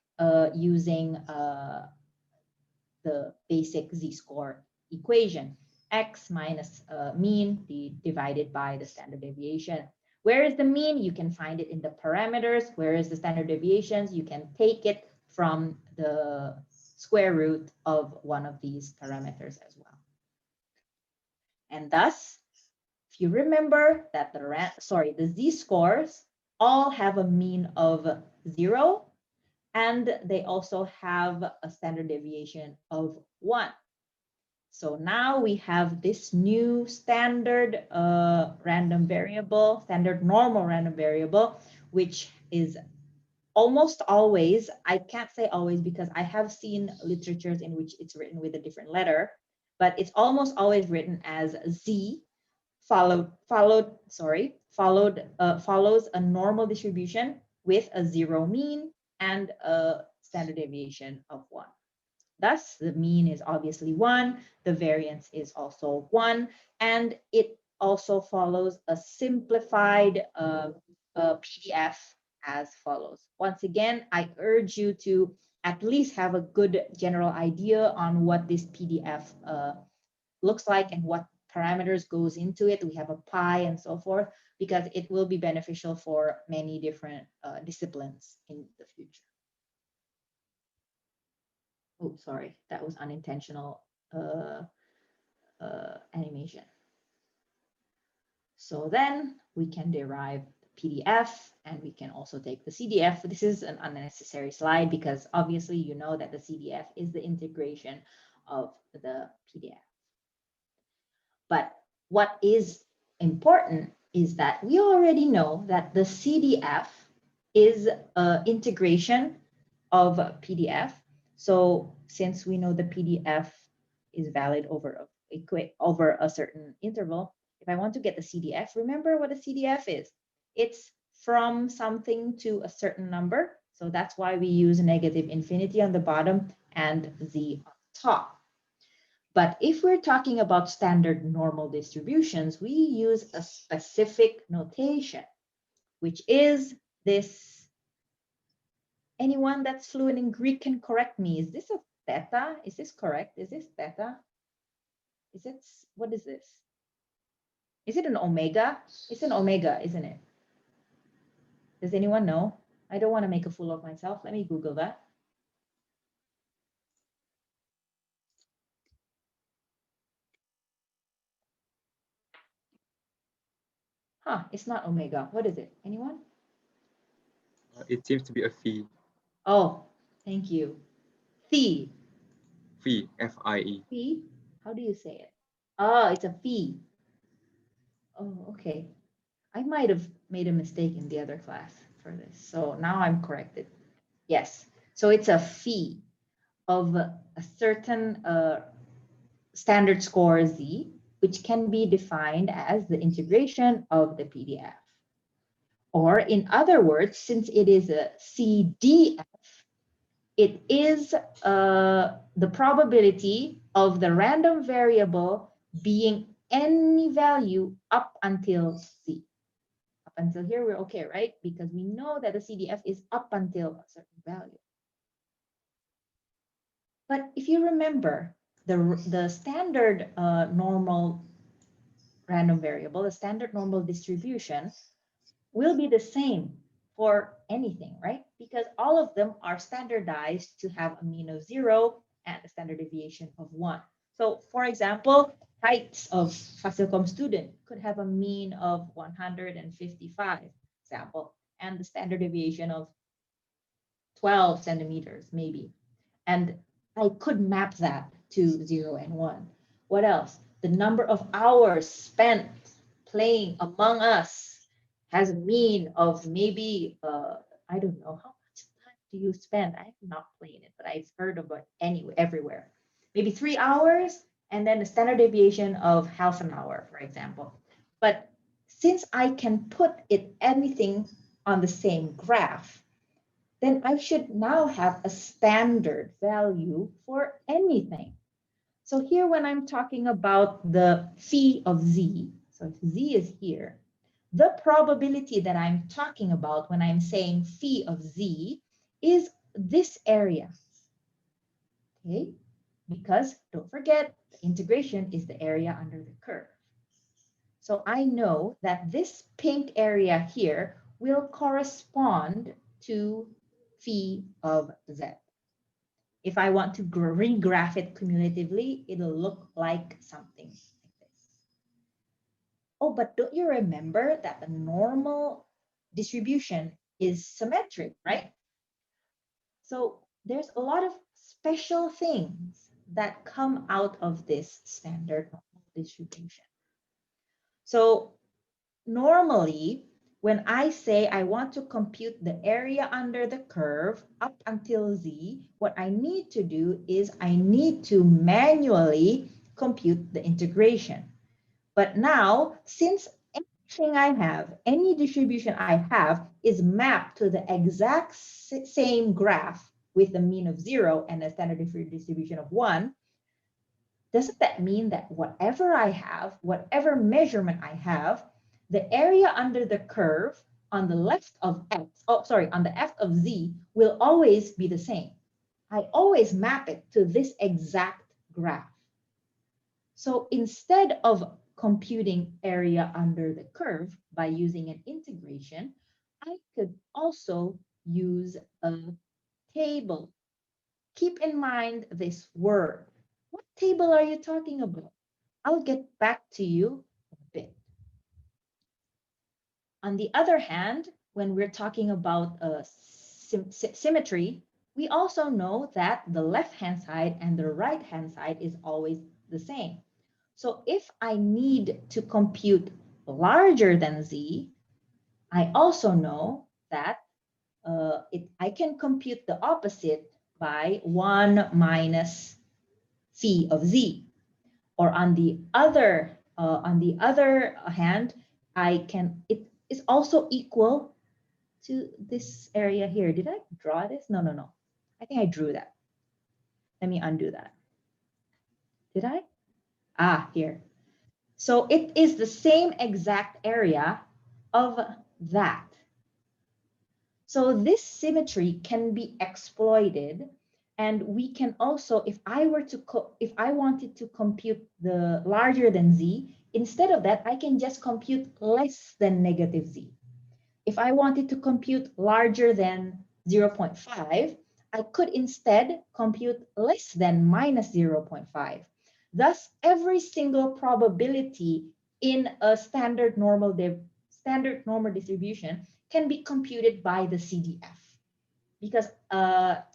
A: using the basic z-score equation. X minus mean divided by the standard deviation. Where is the mean? You can find it in the parameters. Where is the standard deviations? You can take it from the square root of one of these parameters as well. And thus, if you remember that the z-scores all have a mean of 0, and they also have a standard deviation of 1. So now we have this new standard random variable, standard normal random variable, which is almost always, I can't say always because I have seen literatures in which it's written with a different letter, but it's almost always written as Z follows a normal distribution with a 0 mean and a standard deviation of 1. Thus, the mean is obviously 1, the variance is also 1, and it also follows a simplified PDF as follows. Once again, I urge you to at least have a good general idea on what this PDF looks like and what parameters goes into it. We have a pi and so forth, because it will be beneficial for many different disciplines in the future. Oh, sorry, that was unintentional animation. So then we can derive PDF, and we can also take the CDF. This is an unnecessary slide because obviously you know that the CDF is the integration of the PDF. But what is important is that we already know that the CDF is an integration of PDF. So since we know the PDF is valid over a certain interval, if I want to get the CDF, remember what a CDF is. It's from something to a certain number. So that's why we use negative infinity on the bottom and z on top. But if we're talking about standard normal distributions, we use a specific notation, which is this. Anyone that's fluent in Greek can correct me. Is this a theta? Is this correct? Is this theta? Is it, what is this? Is it an omega? It's an omega, isn't it? Does anyone know? I don't want to make a fool of myself. Let me Google that. Huh, it's not omega. What is it? Anyone?
C: It seems to be a phi.
A: Oh, thank you. Phi.
C: Phi, F-I-E.
A: Phi? How do you say it? Oh, it's a phi. Oh, okay. I might have made a mistake in the other class for this. So now I'm corrected. Yes. So it's a phi of a certain standard score z, which can be defined as the integration of the PDF. Or in other words, since it is a CDF, it is the probability of the random variable being any value up until z. Up until here, we're okay, right? Because we know that the CDF is up until a certain value. But if you remember, the standard normal random variable, the standard normal distribution, will be the same for anything, right? Because all of them are standardized to have a mean of 0 and a standard deviation of 1. So for example, heights of Facilcom student could have a mean of 155, example, and the standard deviation of 12 centimeters, maybe. And I could map that to 0 and 1. What else? The number of hours spent playing Among Us has a mean of maybe, I don't know, how much time do you spend? I'm not playing it, but I've heard of it anyway, everywhere. Maybe 3 hours, and then a standard deviation of half an hour, for example. But since I can put anything on the same graph, then I should now have a standard value for anything. So here, when I'm talking about the phi of z, so z is here, the probability that I'm talking about when I'm saying phi of z is this area, okay? Because don't forget, the integration is the area under the curve. So I know that this pink area here will correspond to phi of z. If I want to regraph it cumulatively, it'll look like something like this. Oh, but don't you remember that the normal distribution is symmetric, right? So there's a lot of special things that come out of this standard normal distribution. So normally, when I say I want to compute the area under the curve up until z, what I need to do is I need to manually compute the integration. But now, since anything I have, any distribution I have is mapped to the exact same graph with the mean of 0 and a standard distribution of 1, doesn't that mean that whatever I have, whatever measurement I have, the area under the curve on the left of x, on the f of z will always be the same. I always map it to this exact graph. So instead of computing area under the curve by using an integration, I could also use a table. Keep in mind this word. What table are you talking about? I'll get back to you in a bit. On the other hand, when we're talking about symmetry, we also know that the left-hand side and the right-hand side is always the same. So if I need to compute larger than z, I also know that I can compute the opposite by 1 minus phi of z. Or on the other hand, it is also equal to this area here. Did I draw this? No. I think I drew that. Let me undo that. Did I? Ah, here. So it is the same exact area of that. So this symmetry can be exploited, and we can also, if I wanted to compute the larger than z, instead of that, I can just compute less than negative z. If I wanted to compute larger than 0.5, I could instead compute less than minus 0.5. Thus, every single probability in a standard normal distribution can be computed by the CDF. Because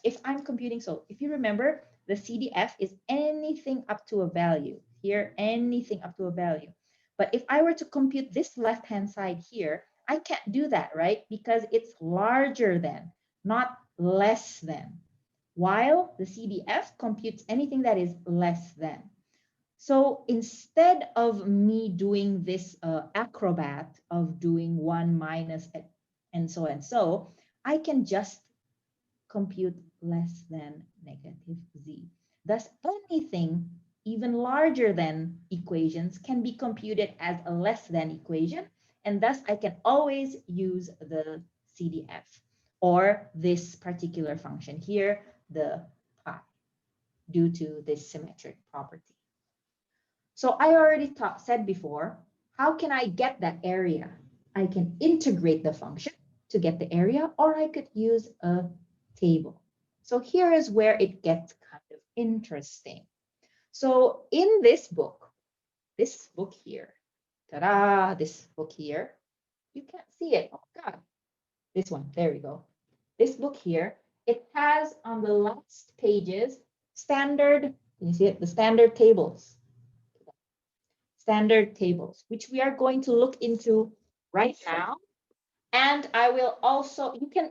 A: if I'm computing, so if you remember, the CDF is anything up to a value. Here, anything up to a value. But if I were to compute this left-hand side here, I can't do that, right? Because it's larger than, not less than. While the CDF computes anything that is less than. So instead of me doing this acrobat of doing 1 minus and so, I can just compute less than negative z. Thus, anything even larger than equations can be computed as a less than equation, and thus I can always use the CDF or this particular function here, the pi, due to this symmetric property. So I already said before, how can I get that area? I can integrate the function to get the area, or I could use a table. So here is where it gets kind of interesting. So in this book here, ta-da, this book here, you can't see it, oh God, this one, there we go. This book here, it has on the last pages, standard, can you see it? The standard tables, which we are going to look into right now. And I will also, you can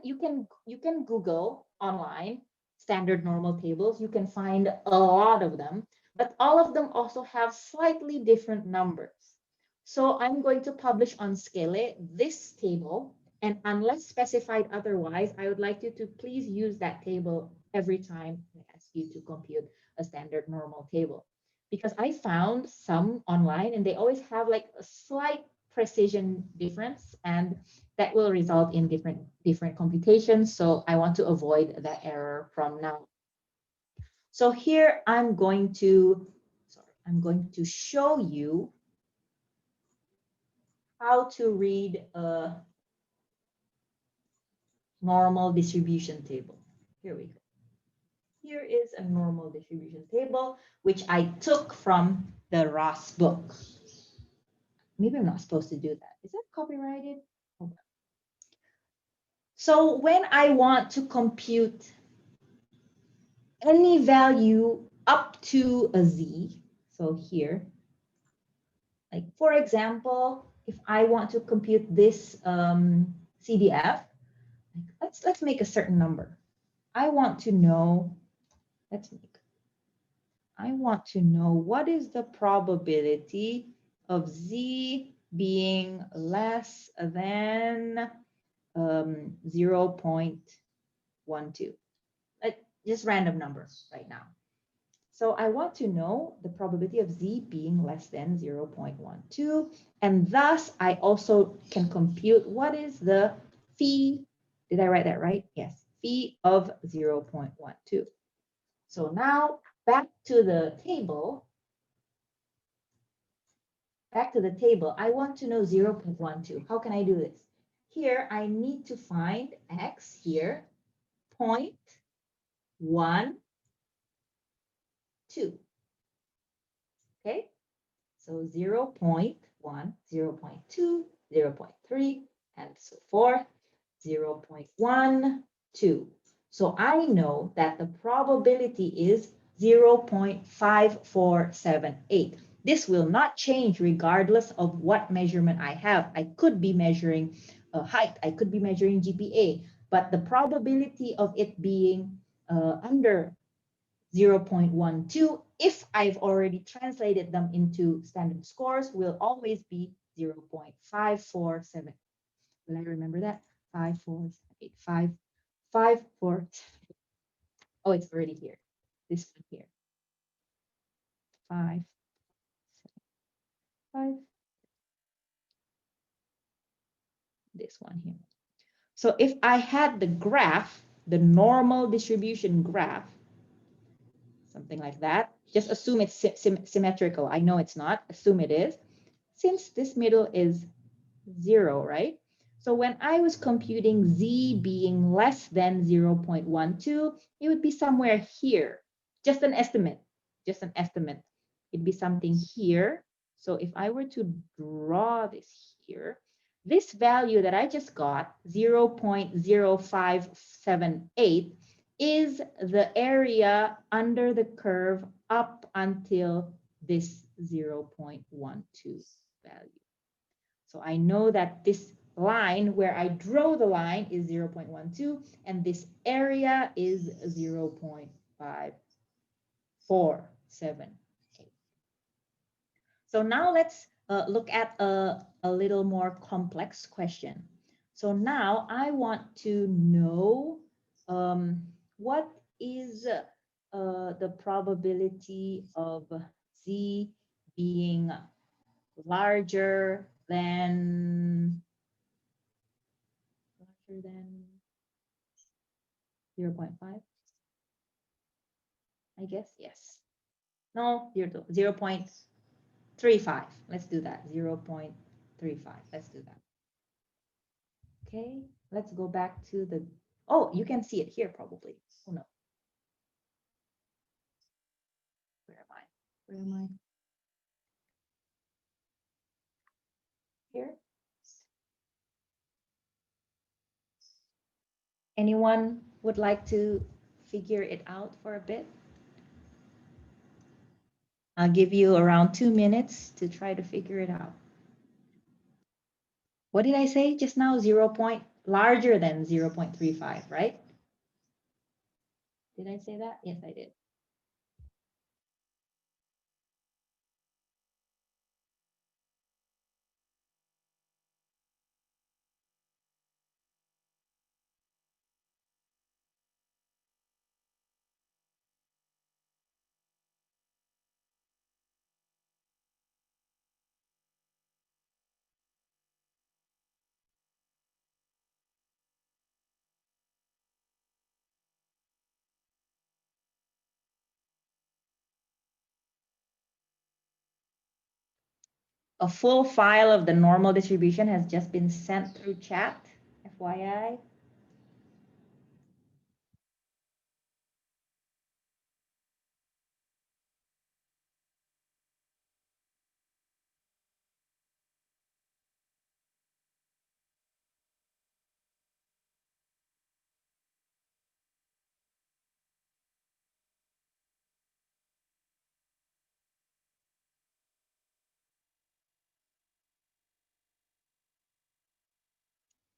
A: Google online standard normal tables. You can find a lot of them, but all of them also have slightly different numbers. So I'm going to publish on Scale this table, and unless specified otherwise, I would like you to please use that table every time I ask you to compute a standard normal table. Because I found some online and they always have like a slight precision difference, and that will result in different computations. So I want to avoid that error from now. So here I'm going to show you how to read a normal distribution table. Here we go. Here is a normal distribution table, which I took from the Ross book. Maybe I'm not supposed to do that. Is that copyrighted? Hold on. So when I want to compute any value up to a z, so here, like for example, if I want to compute this CDF, let's make a certain number. I want to know what is the probability of z being less than 0.12. Just random numbers right now. So I want to know the probability of z being less than 0.12, and thus I also can compute what is the phi. Did I write that right? Yes, phi of 0.12. So now back to the table. I want to know 0.12. How can I do this? Here I need to find x here, 0.12. Okay, so 0.1, 0.2, 0.3, and so forth, 0.12. So I know that the probability is 0.5478. This will not change regardless of what measurement I have. I could be measuring height, I could be measuring GPA, but the probability of it being under 0.12, if I've already translated them into standard scores, will always be 0.547. Will I remember that? 548, 5, 5, 4. Oh, it's already here. This one here. 5, 5. This one here. So if I had the graph, the normal distribution graph, something like that, just assume it's symmetrical. I know it's not. Assume it is. Since this middle is 0, right? So when I was computing z being less than 0.12, it would be somewhere here. Just an estimate. Just an estimate. It'd be something here. So if I were to draw this here, this value that I just got, 0.0578, is the area under the curve up until this 0.12 value. So I know that this line where I draw the line is 0.12, and this area is 0.547. So now let's look at a little more complex question. So now I want to know what is the probability of z being larger than 0.5, I guess. Yes. No, 0.35. Let's do that. 0.35. Let's do that. Okay, let's go back to the, oh, you can see it here probably. Oh no. Where am I? Where am I? Here. Anyone would like to figure it out for a bit? I'll give you around 2 minutes to try to figure it out. What did I say just now? 0 point larger than 0.35, right? Did I say that? Yes, I did. A full file of the normal distribution has just been sent through chat, FYI.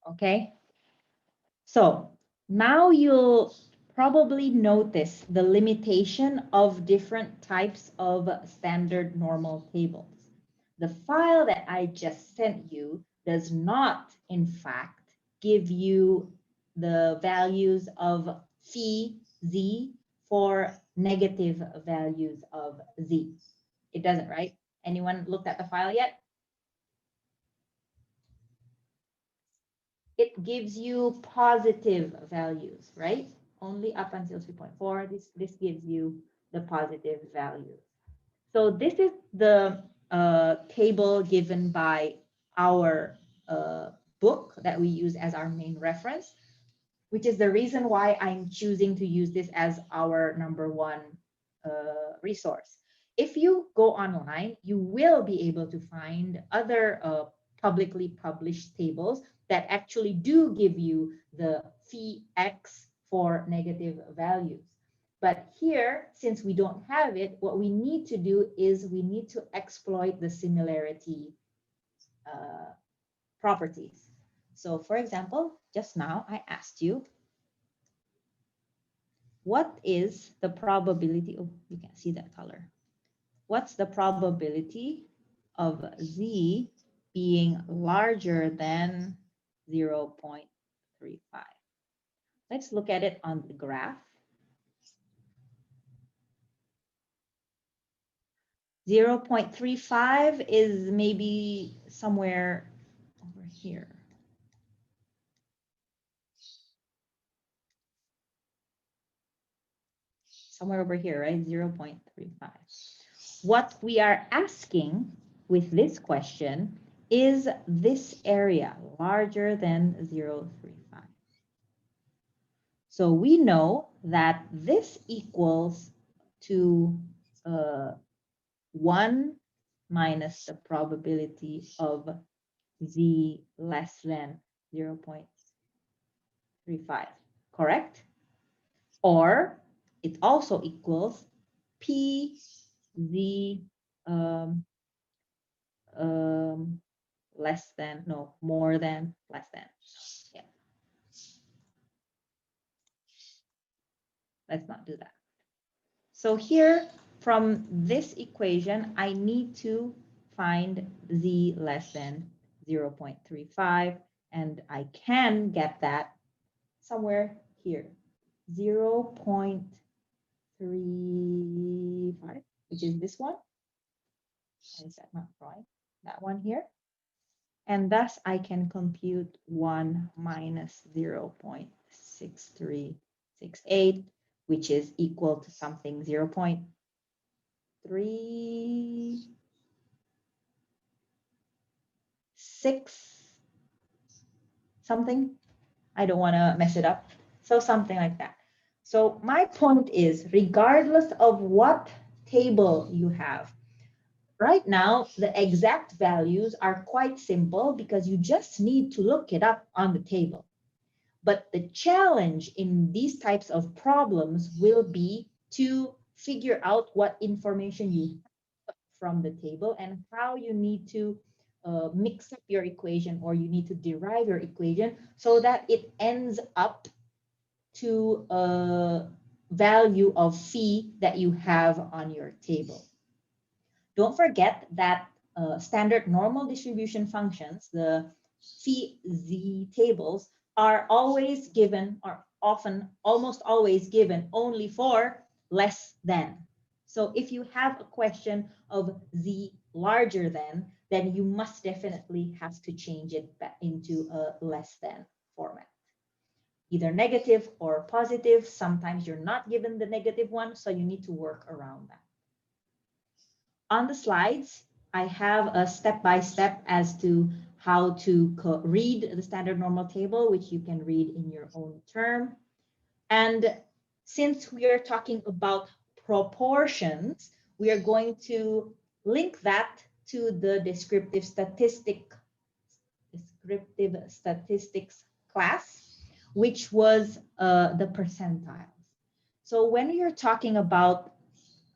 A: Okay, so now you'll probably notice the limitation of different types of standard normal tables. The file that I just sent you does not, in fact, give you the values of phi z for negative values of z. It doesn't, right? Anyone looked at the file yet? It gives you positive values, right? Only up until 3.4, this gives you the positive values. So this is the table given by our book that we use as our main reference, which is the reason why I'm choosing to use this as our #1 resource. If you go online, you will be able to find other publicly published tables that actually do give you the phi x for negative values. But here, since we don't have it, what we need to do is we need to exploit the similarity properties. So for example, just now I asked you, what is the probability, oh, you can't see that color. What's the probability of Z being larger than 0.35? Let's look at it on the graph. 0.35 is maybe somewhere over here. Somewhere over here, right? 0.35. What we are asking with this question is this area larger than 0.35. So we know that this equals to 1 minus the probability of Z less than 0.35, correct? Or it also equals P Z less than, no, more than, less than. Yeah. Let's not do that. So here, from this equation, I need to find Z less than 0.35, and I can get that somewhere here, 0.35, which is this one. Why is that not drawing? That one here. And thus I can compute 1 minus 0.6368, which is equal to something 0.36 something. I don't want to mess it up. So something like that. So my point is, regardless of what table you have, right now, the exact values are quite simple because you just need to look it up on the table. But the challenge in these types of problems will be to figure out what information you have from the table and how you need to mix up your equation, or you need to derive your equation so that it ends up to a value of phi that you have on your table. Don't forget that standard normal distribution functions, the phi z tables, are always given, or often, almost always given only for less than. So if you have a question of z larger than, then you must definitely have to change it back into a less than format. Either negative or positive. Sometimes you're not given the negative one, so you need to work around that. On the slides, I have a step-by-step as to how to read the standard normal table, which you can read in your own term. And since we are talking about proportions, we are going to link that to the descriptive statistics class, which was the percentiles. So when you're talking about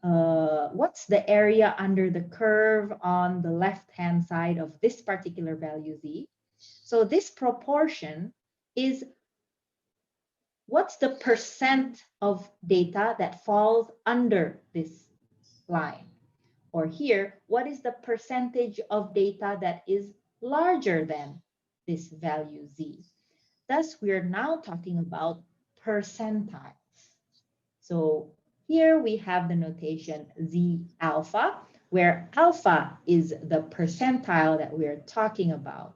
A: what's the area under the curve on the left-hand side of this particular value Z. So this proportion is what's the percent of data that falls under this line? Or here, what is the percentage of data that is larger than this value Z? Thus, we are now talking about percentiles. So here we have the notation Z alpha, where alpha is the percentile that we're talking about.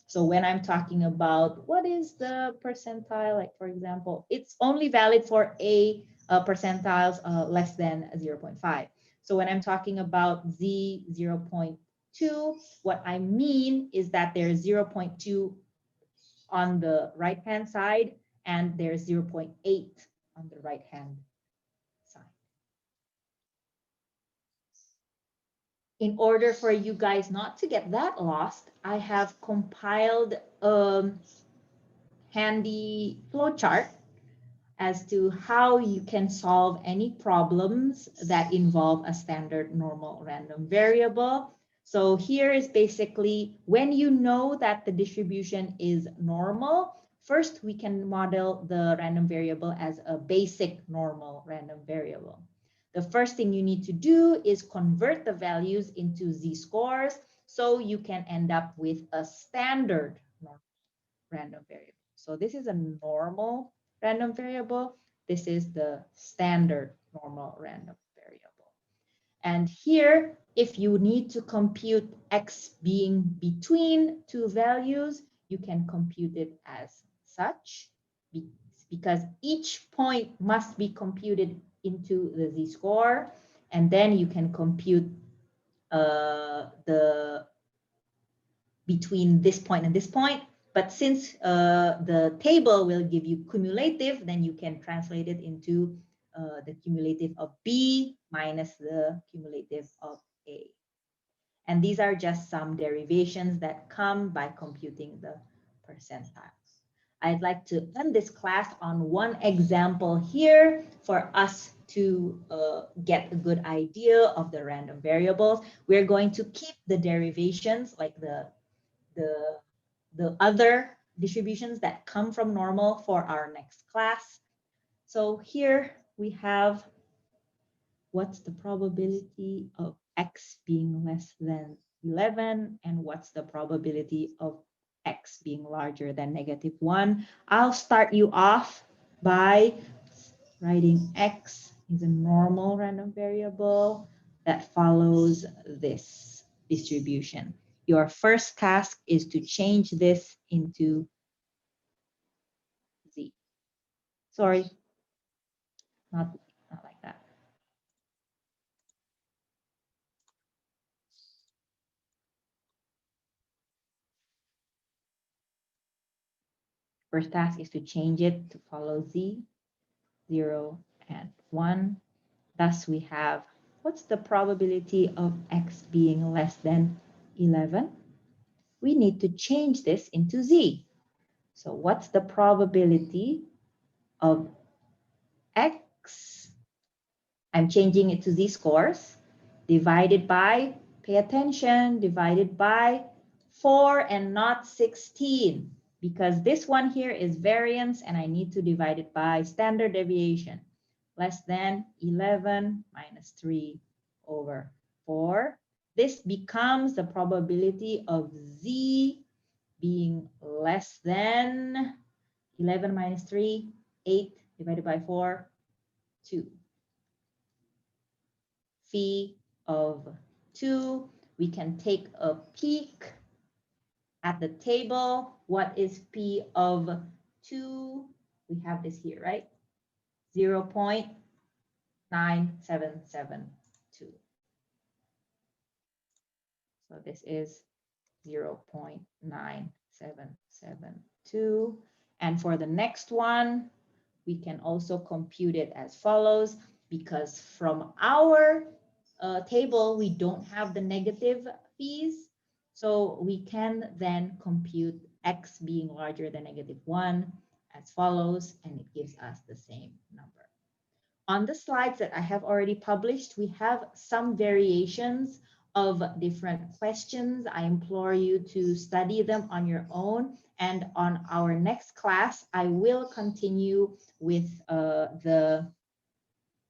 A: So when I'm talking about what is the percentile, like for example, it's only valid for A percentiles less than 0.5. So when I'm talking about Z 0.2, what I mean is that there's 0.2 on the right-hand side and there's 0.8 on the right-hand side. In order for you guys not to get that lost, I have compiled a handy flowchart as to how you can solve any problems that involve a standard normal random variable. So here is basically when you know that the distribution is normal, first we can model the random variable as a basic normal random variable. The first thing you need to do is convert the values into z-scores so you can end up with a standard normal random variable. So this is a normal random variable. This is the standard normal random variable. And here, if you need to compute x being between two values, you can compute it as such because each point must be computed into the z-score, and then you can compute the between this point and this point. But since the table will give you cumulative, then you can translate it into the cumulative of B minus the cumulative of A. And these are just some derivations that come by computing the percentiles. I'd like to end this class on one example here for us to get a good idea of the random variables. We're going to keep the derivations like the other distributions that come from normal for our next class. So here we have what's the probability of x being less than 11 and what's the probability of x being larger than -1. I'll start you off by writing x is a normal random variable that follows this distribution. Your first task is to change this into z. Sorry, not like that. First task is to change it to follow z, 0 and 1. Thus we have, what's the probability of x being less than 11? We need to change this into z. So what's the probability of x? I'm changing it to z-scores, divided by, pay attention, divided by 4 and not 16. Because this one here is variance and I need to divide it by standard deviation. Less than 11 minus 3 over 4. This becomes the probability of z being less than 11 minus 3, 8 divided by 4, 2. Phi of 2. We can take a peek at the table. What is P of 2? We have this here, right? 0.9772. So this is 0.9772. And for the next one, we can also compute it as follows, because from our table, we don't have the negative phis. So we can then compute x being larger than -1 as follows, and it gives us the same number. On the slides that I have already published, we have some variations of different questions. I implore you to study them on your own. And on our next class, I will continue with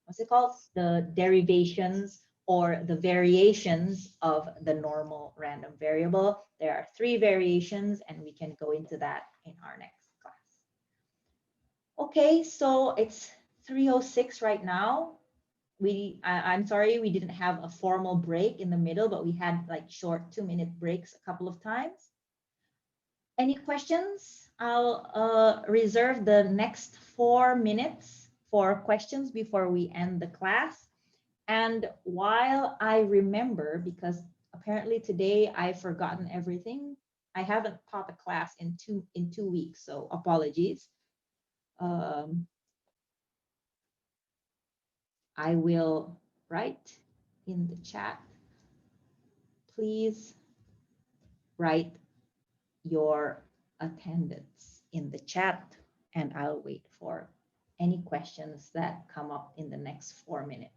A: what's it called? The derivations or the variations of the normal random variable. There are 3 variations and we can go into that in our next class. Okay, so it's 3:06 right now. I'm sorry, we didn't have a formal break in the middle, but we had like short 2-minute breaks a couple of times. Any questions? I'll reserve the next 4 minutes for questions before we end the class. And while I remember, because apparently today I've forgotten everything, I haven't taught a class in two weeks, so apologies. I will write in the chat. Please write your attendance in the chat and I'll wait for any questions that come up in the next 4 minutes.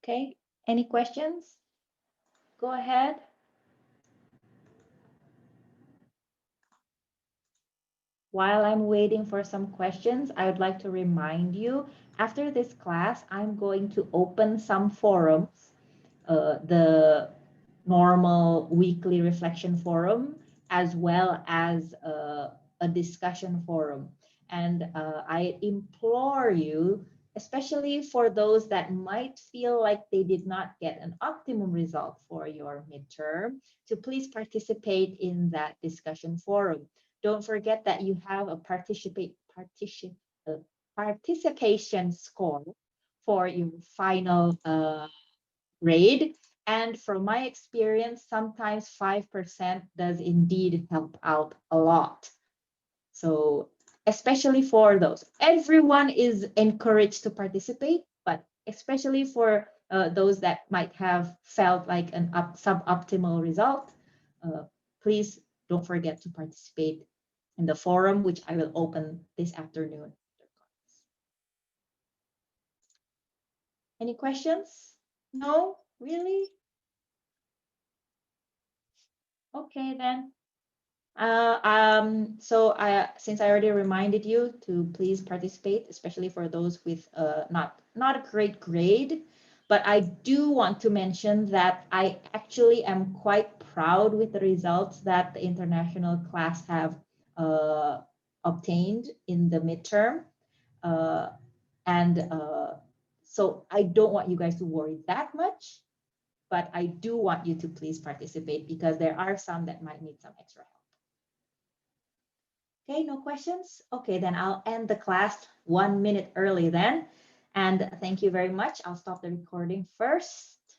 A: Okay, any questions? Go ahead. While I'm waiting for some questions, I would like to remind you, after this class, I'm going to open some forums, the normal weekly reflection forum, as well as a discussion forum. And I implore you, especially for those that might feel like they did not get an optimum result for your midterm, to please participate in that discussion forum. Don't forget that you have a participation score for your final grade. And from my experience, sometimes 5% does indeed help out a lot. So especially for those, everyone is encouraged to participate, but especially for those that might have felt like an suboptimal result, please don't forget to participate in the forum, which I will open this afternoon. Any questions? No, really? Okay, then. Since I already reminded you to please participate, especially for those with not a great grade, but I do want to mention that I actually am quite proud with the results that the international class have obtained in the midterm. So I don't want you guys to worry that much, but I do want you to please participate because there are some that might need some extra help. Okay, no questions? Okay, then I'll end the class 1 minute early then. And thank you very much. I'll stop the recording first.